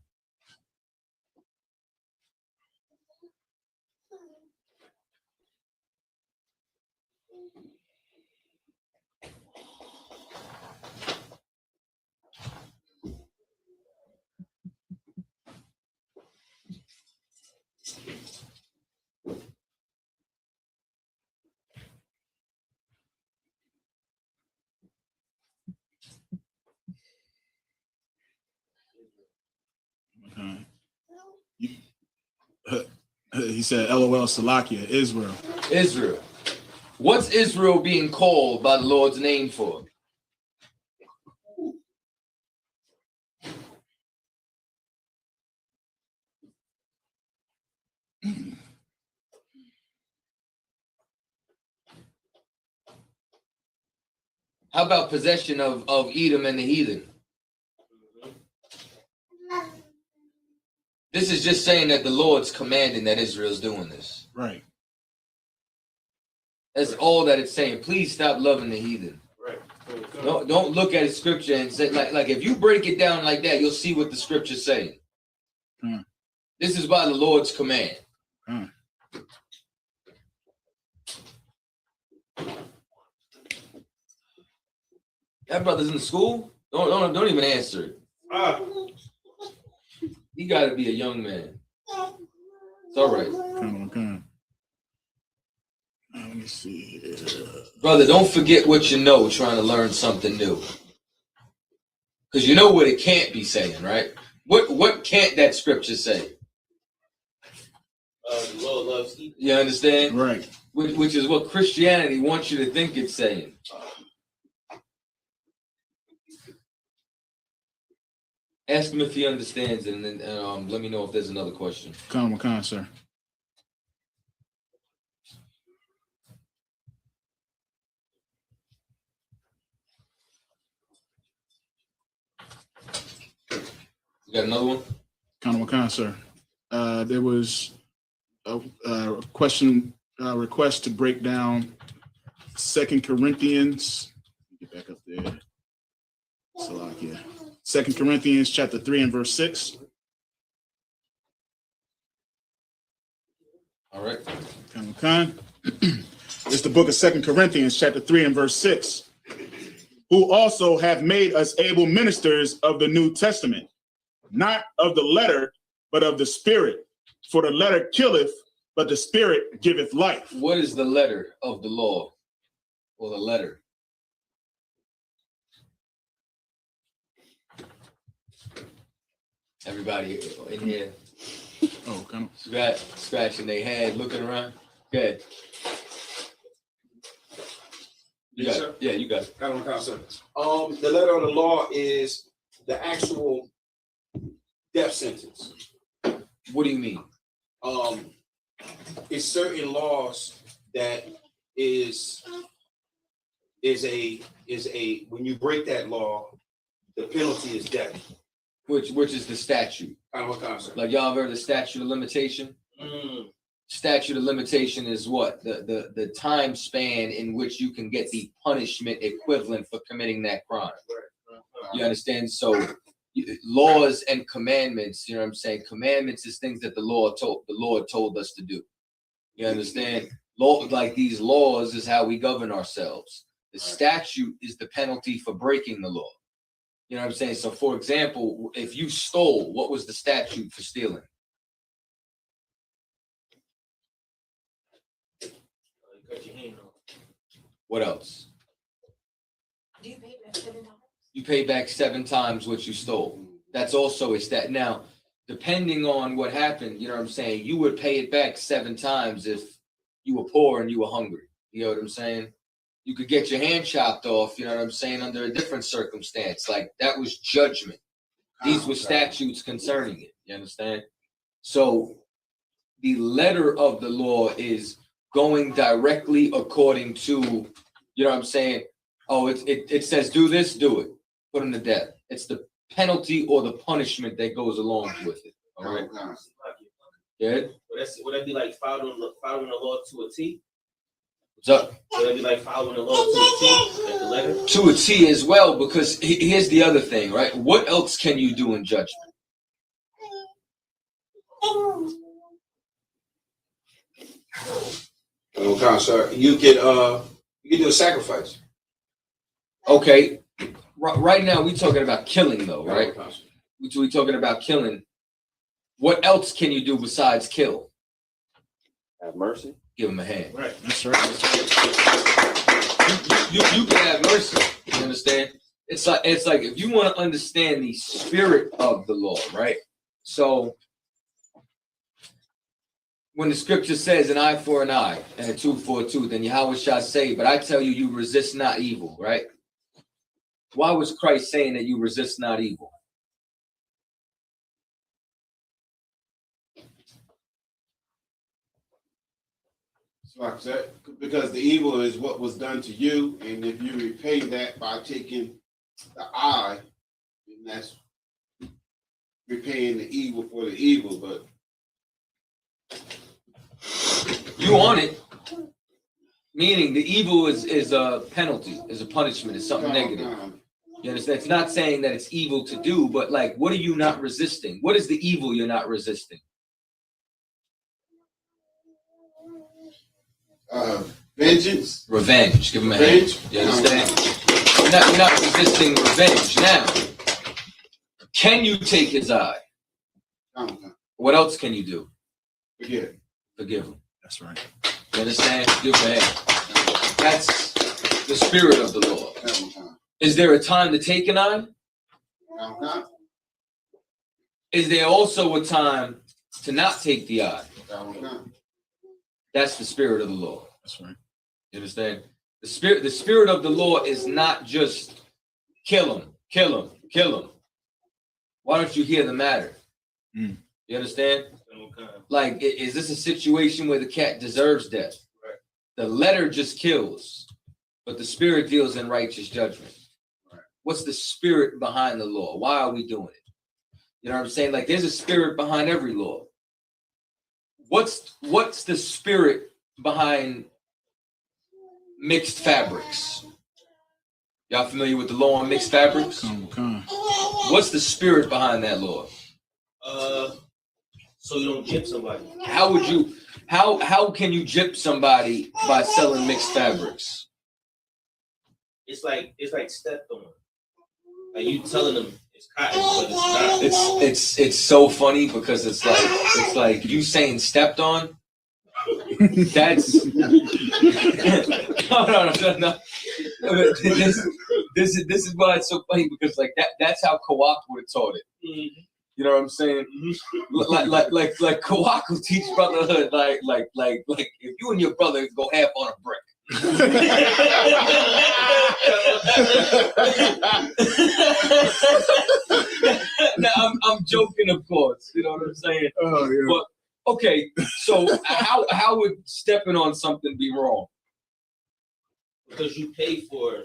He said, LOL Salakia, Israel. Israel. What's Israel being called by the Lord's name for? How about possession of Edom and the heathen? This is just saying that the Lord's commanding that Israel's doing this. Right. That's all that it's saying. Please stop loving the heathen. Right. Don't look at the scripture and say, like if you break it down like that, you'll see what the scripture's saying. This is by the Lord's command. That brother's in the school. Don't even answer it. He got to be a young man. It's all right. Come on. Let me see here. Brother, don't forget what you know trying to learn something new. Because you know what it can't be saying, right? What can't that scripture say? The Lord loves you. You understand? Right. Which is what Christianity wants you to think it's saying. Ask him if he understands, and then let me know if there's another question. Come on, sir. You got another one? Kind, sir. There was a question, request to break down 2 Corinthians. Get back up there. Salakia. 2 Corinthians chapter 3 and verse 6. All right. Khan. It's the book of 2 Corinthians chapter 3 and verse 6. Who also have made us able ministers of the New Testament, not of the letter, but of the spirit. For the letter killeth, but the spirit giveth life. What is the letter of the law? Or the letter? Everybody in here. Oh, come Scratching their head, looking around. Good. Yes, sir. Yeah, you got it. The letter of the law is the actual death sentence. What do you mean? It's certain laws that is a when you break that law, the penalty is death. Which is the statute. What concept? Like y'all have heard of the statute of limitation? Statute of limitation is what? The time span in which you can get the punishment equivalent for committing that crime. You understand? So laws and commandments, you know what I'm saying? Commandments is things that the Lord told us to do. You understand? Law, like these laws is how we govern ourselves. The statute is the penalty for breaking the law. You know what I'm saying? So for example, if you stole, what was the statute for stealing? What else? You pay back 7 times what you stole. That's also a stat. Now, depending on what happened, you know what I'm saying? You would pay it back 7 times if you were poor and you were hungry. You know what I'm saying? You could get your hand chopped off, you know what I'm saying, under a different circumstance. Like that was judgment. These were statutes concerning it. You understand? So the letter of the law is going directly according to, you know what I'm saying? Oh, it says do this, do it. Put him to death. It's the penalty or the punishment that goes along with it. All right. Good. Would that be like following the law to a T? What's up? Would that be like following the law to a T, like the letter? To a T as well, because here's the other thing, right? What else can you do in judgment? Okay, sir. You can do a sacrifice. Okay. Right now we're talking about killing, though, right? We're talking about killing. What else can you do besides kill? Have mercy. Give him a hand. Right. That's right. You can have mercy. You understand? It's like if you want to understand the spirit of the law, right? So when the scripture says an eye for an eye and a tooth for a tooth, then Yahweh shall say, but I tell you, you resist not evil, right? Why was Christ saying that you resist not evil? Like that, because the evil is what was done to you, and if you repay that by taking the eye, then that's repaying the evil for the evil. But you on it, meaning the evil is a penalty, is a punishment, is something negative. You understand? It's not saying that it's evil to do, but like, what are you not resisting? What is the evil you're not resisting? Vengeance. Revenge. Give him a hand. You understand? You're not resisting revenge. Now, can you take his eye? What else can you do? Forgive him. That's right. You understand? Give him a hand. That's the spirit of the Lord. Is there a time to take an eye? Is there also a time to not take the eye? That's the spirit of the Lord. That's right. You understand? The spirit of the law is not just kill him, kill him, kill him. Why don't you hear the matter? You understand? Like, is this a situation where the cat deserves death? Right. The letter just kills, but the spirit deals in righteous judgment. Right. What's the spirit behind the law? Why are we doing it? You know what I'm saying? Like there's a spirit behind every law. What's the spirit behind mixed fabrics? Y'all familiar with the law on mixed fabrics? What's the spirit behind that law? So you don't gyp somebody. How can you gyp somebody by selling mixed fabrics? It's like stepped on. Like you telling them it's cotton, but it's not. It's so funny because it's like you saying stepped on. That's no. This is why it's so funny because like that's how Kawak would have taught it. Mm-hmm. You know what I'm saying? Like Kawak will teach brotherhood like if you and your brother go half on a brick. Now I'm joking, of course. You know what I'm saying? Oh yeah. But okay, so how would stepping on something be wrong? Because you're paying for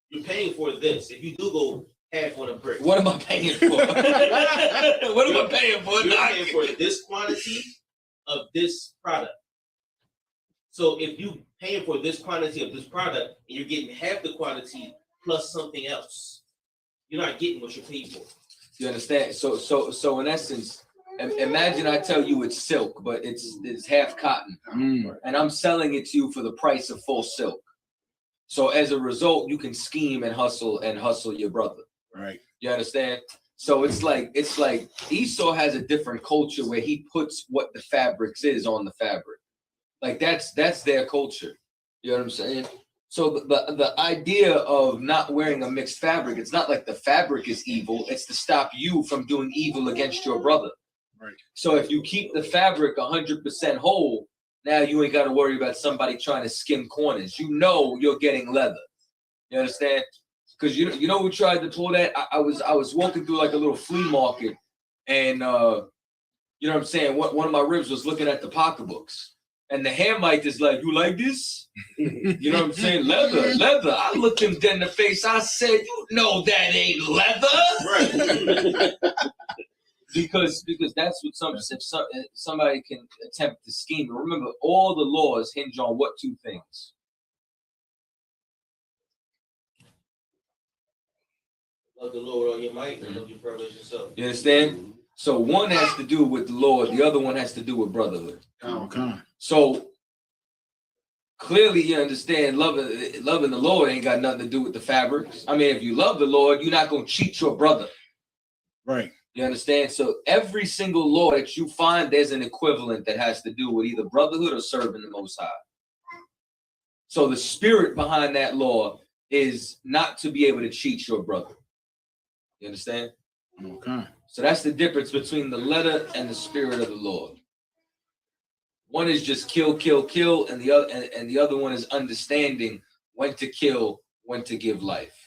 this. If you do go half on a brick, What am I paying for? What am I paying for? You're paying for this quantity of this product. So if you paying for this quantity of this product and you're getting half the quantity plus something else, you're not getting what you paid for. You understand? So in essence, imagine I tell you it's silk, but it's half cotton, and I'm selling it to you for the price of full silk. So as a result, you can scheme and hustle your brother. Right. You understand? So it's like Esau has a different culture where he puts what the fabrics is on the fabric. Like that's their culture. You know what I'm saying? So the idea of not wearing a mixed fabric, it's not like the fabric is evil. It's to stop you from doing evil against your brother. Right. So if you keep the fabric 100% whole, now you ain't got to worry about somebody trying to skim corners. You know you're getting leather. You understand? Because you know who tried to pull that? I was walking through like a little flea market, and you know what I'm saying? One of my ribs was looking at the pocketbooks, and the Hamite is like, "You like this?" You know what I'm saying? Leather. I looked him dead in the face. I said, "You know that ain't leather." Right. Because that's what somebody can attempt to scheme. But remember, all the laws hinge on what two things? Love the Lord all your might and love your brother as yourself. You understand? So one has to do with the Lord, the other one has to do with brotherhood. Okay. So clearly you understand loving the Lord ain't got nothing to do with the fabrics. I mean, if you love the Lord, you're not going to cheat your brother. Right. You understand? So every single law that you find, there's an equivalent that has to do with either brotherhood or serving the Most High. So the spirit behind that law is not to be able to cheat your brother. You understand? Okay. So that's the difference between the letter and the spirit of the Lord. One is just kill, and the other one is understanding when to kill, when to give life.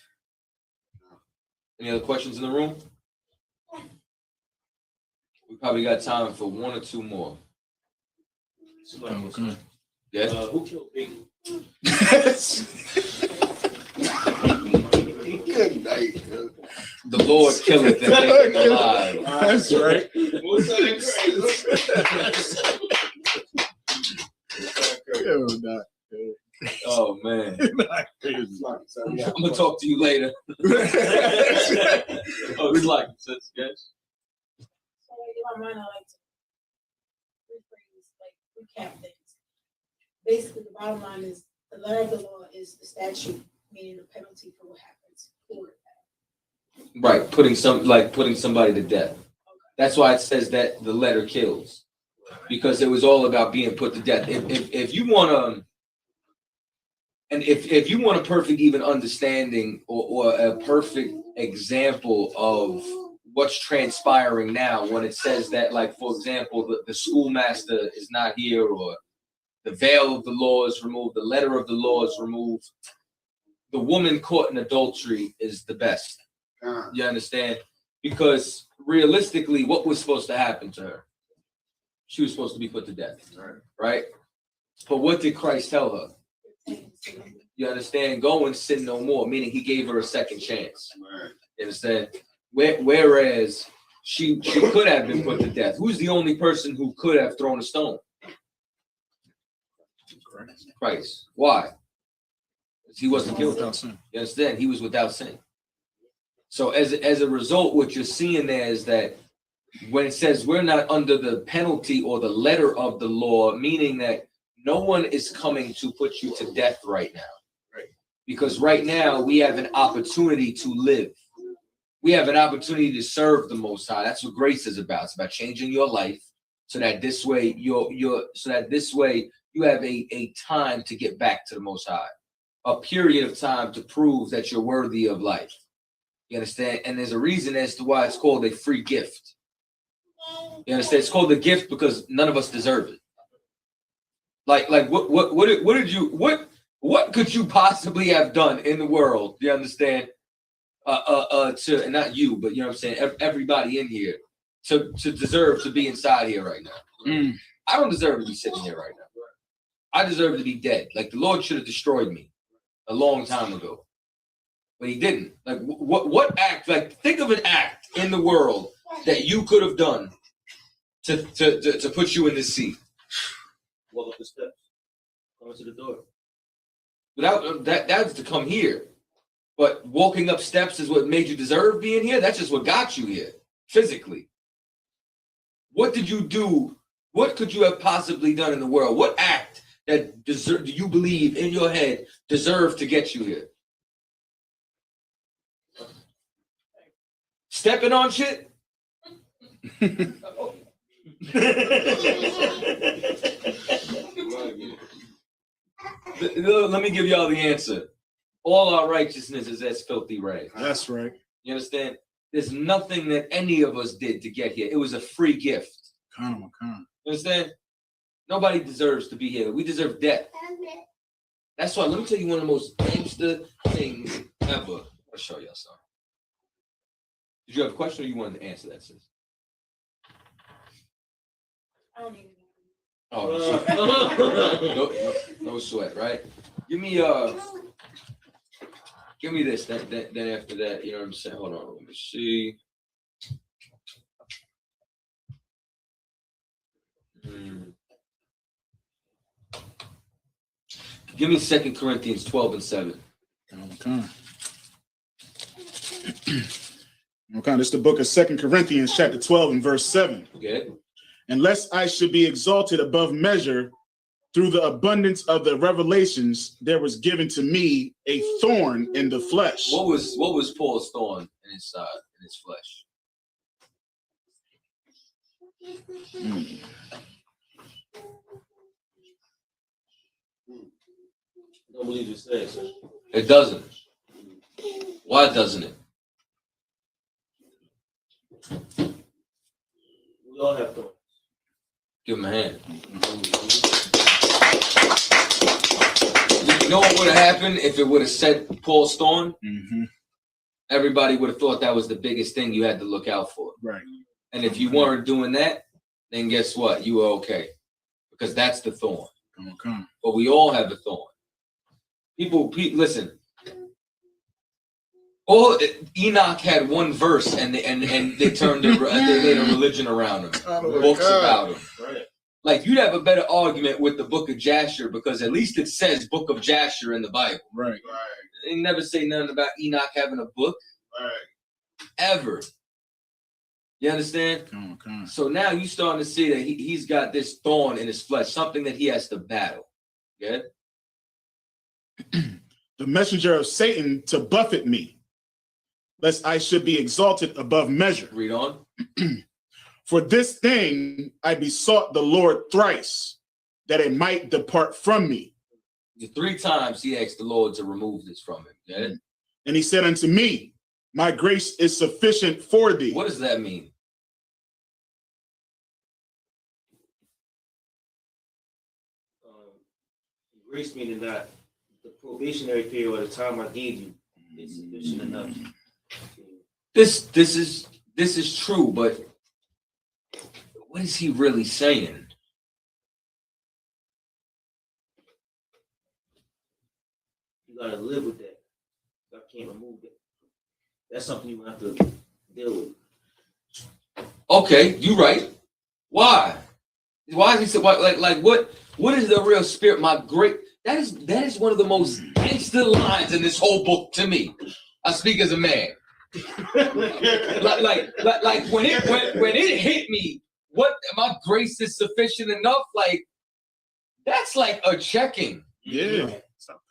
Any other questions in the room? We probably got time for one or two more. Okay. Yeah. Who killed Biggie? Good night. The Lord killeth and maketh alive. That's right. What's that? Yo, not good. Oh man. Not crazy. I'm gonna talk to you later. Oh, it's like this, guys. So in my mind, I like to rephrase, like recap things. Basically, the bottom line is the letter of the law is the statute, meaning the penalty for what happens for that. Right, putting somebody to death. That's why it says that the letter kills, because it was all about being put to death. If you want if you want a perfect even understanding or a perfect example of what's transpiring now, when it says that, like for example, the schoolmaster is not here, or the veil of the law is removed, the letter of the law is removed, the woman caught in adultery is the best. You understand? Because realistically, what was supposed to happen to her? She was supposed to be put to death, right? But what did Christ tell her? You understand? Go and sin no more, meaning he gave her a second chance. You understand? Whereas she could have been put to death. Who's the only person who could have thrown a stone? Christ. Why? Because he wasn't guilty. You understand? He was without sin. So as a result, what you're seeing there is that when it says we're not under the penalty or the letter of the law, meaning that no one is coming to put you to death right now. Right. Because right now we have an opportunity to live. We have an opportunity to serve the Most High. That's what grace is about. It's about changing your life so that this way you have a time to get back to the Most High, a period of time to prove that you're worthy of life. You understand? And there's a reason as to why it's called a free gift. You understand? It's called a gift because none of us deserve it. Like what could you possibly have done in the world? You understand? To not you, but you know what I'm saying, everybody in here to deserve to be inside here right now. I don't deserve to be sitting here right now. I deserve to be dead. Like the Lord should have destroyed me a long time ago, but He didn't. Like what act? Like think of an act in the world that you could have done to put you in this seat. Walk up the steps, come to the door. Without that's to come here. But walking up steps is what made you deserve being here. That's just what got you here, physically. What did you do? What could you have possibly done in the world? What act that do you believe in your head deserved to get you here? Stepping on shit? Let me give y'all the answer. All our righteousness is as filthy rags. That's right. You understand? There's nothing that any of us did to get here. It was a free gift. Come on. You understand? Nobody deserves to be here. We deserve death. That's why, let me tell you one of the most gangster things ever. I'll show y'all something. Did you have a question or you wanted to answer that, sis? I don't even know. Oh, no sweat, right? Give me this. Then after that, you know what I'm saying? Hold on, let me see. Give me 2 Corinthians 12:7. Okay, this is the book of 2 Corinthians, chapter 12 and verse 7. Okay. Unless I should be exalted above measure through the abundance of the revelations, there was given to me a thorn in the flesh. What was Paul's thorn in his side, in his flesh? Don't believe it says. It doesn't. Why doesn't it? We all have thorns. Give him a hand. You know what would have happened if it would have said Paul's thorn? Everybody would have thought that was the biggest thing you had to look out for. Right. And if you weren't doing that, then guess what? You were okay. Because that's the thorn. Okay. But we all have a thorn. People listen. All Enoch had one verse, and they turned they made a religion around him, books about him. Right. Like you'd have a better argument with the Book of Jasher because at least it says Book of Jasher in the Bible. Right. They never say nothing about Enoch having a book. Right. Ever. You understand? Okay. So now you starting to see that he's got this thorn in his flesh, something that he has to battle. Yeah. The messenger of Satan to buffet me, lest I should be exalted above measure. Read on. For this thing I besought the Lord thrice, that it might depart from me. 3 times he asked the Lord to remove this from him. Yeah? And he said unto me, my grace is sufficient for thee. What does that mean? Grace meaning that the probationary period or the time I gave you is sufficient enough. This is true, but what is he really saying? You gotta live with that. I can't remove it. That's something you have to deal with. Okay, you right. Why? Why is he so like what is the real spirit? My great that is one of the most gangster lines in this whole book to me. I speak as a man. like when it hit me, what my grace is sufficient enough, like that's like a checking. Yeah.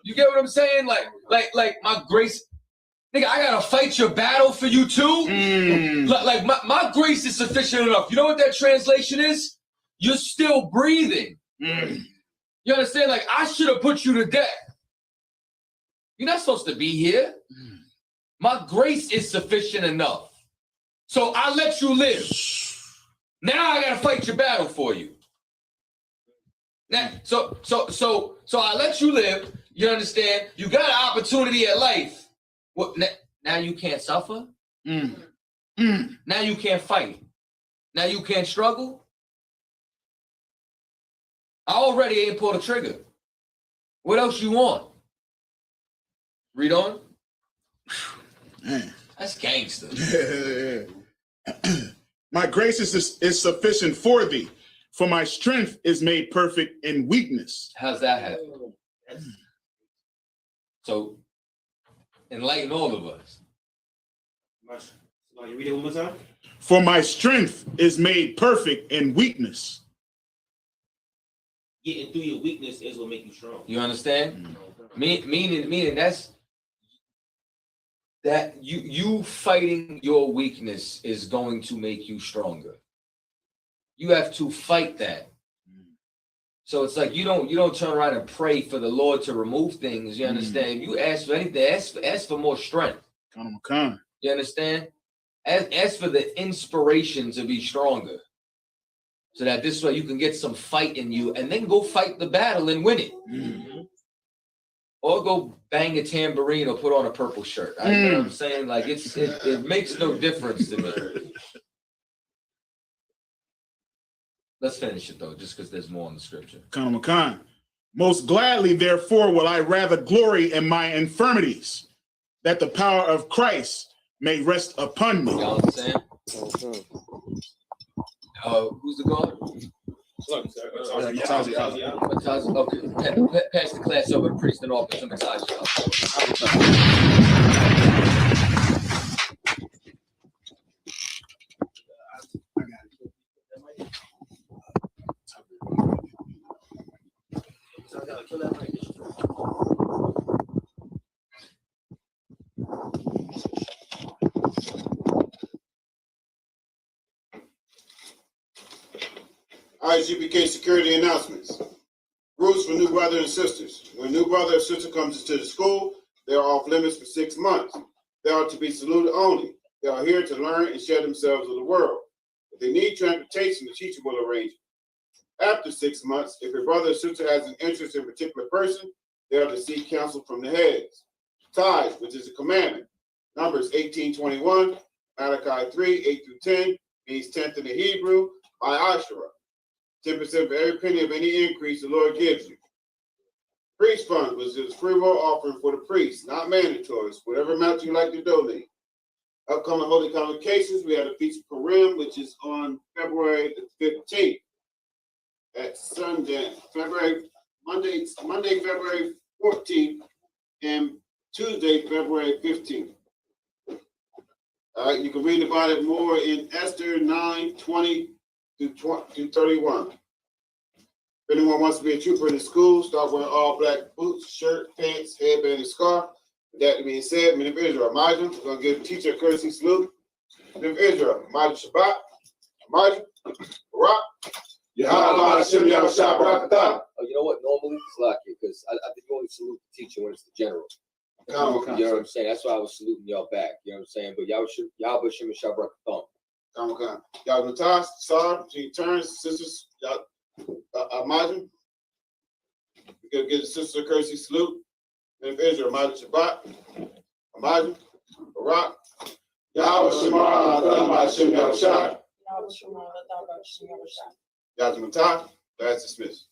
You get what I'm saying? Like my grace, nigga, I gotta fight your battle for you too. Like my grace is sufficient enough. You know what that translation is? You're still breathing. You understand? Like I should have put you to death. You're not supposed to be here. My grace is sufficient enough. So I let you live. Now I gotta fight your battle for you. Now, so I let you live. You understand? You got an opportunity at life. What? Now you can't suffer. Now you can't fight. Now you can't struggle. I already ain't pulled a trigger. What else you want? Read on. That's gangster. My grace is sufficient for thee, for my strength is made perfect in weakness. How's that happen? So, enlighten all of us. You read it one more time? For my strength is made perfect in weakness. Getting through your weakness is what make you strong. You understand? Meaning that's that you fighting your weakness is going to make you stronger. You have to fight that. So it's like you don't turn around and pray for the Lord to remove things. You understand? You ask for anything, ask for more strength. You understand? Ask for the inspiration to be stronger. So that this way you can get some fight in you and then go fight the battle and win it. Or go bang a tambourine or put on a purple shirt. You know what I'm saying? Like it makes no difference to me. Let's finish it though, just because there's more in the scripture. Most gladly, therefore, will I rather glory in my infirmities, that the power of Christ may rest upon me. Y'all understand? Who's the guard? Okay, pass the class over to priest and officer. ISUPK security announcements. Rules for new brother and sisters. When new brother or sister comes into the school, they are off limits for 6 months. They are to be saluted only. They are here to learn and share themselves with the world. If they need transportation, the teacher will arrange it. After 6 months, if your brother or sister has an interest in a particular person, they are to seek counsel from the heads. Tithes, which is a commandment. Numbers 18:21, Malachi 3:8-10, means 10th in the Hebrew, by Asherah. 10% for every penny of any increase the Lord gives you. Priest fund was his free will offering for the priest, not mandatory. It's whatever amount you like to donate. Upcoming holy convocations, we have the Feast of Purim, which is on February the 15th at sundown. Monday, February 14th, and Tuesday, February 15th. All right, you can read about it more in Esther 9:20 through 31. If anyone wants to be a trooper in the school, start wearing all black boots, shirt, pants, headband, and scarf. With that being said, men of Israel, Majah, we're going to give the teacher a courtesy salute. Men of Israel, Majah Shabbat, Majah, Barak, Yahweh Hashem Yahushua Barakatah. Oh, you know what? Normally it's lucky because I think you only salute the teacher when it's the general. You know what I'm saying? That's why I was saluting y'all back. You know what I'm saying? But Yahweh Hashem Yahushua Barakatah. Y'all Natas, Sar, between turns, sisters, Majah. We're going to give the sister a courtesy salute. Men of Israel, Majah Shabbat, Majah, Barak, Yahweh Shema, Hashem Yahushua. Yahweh Natas, that's dismissed.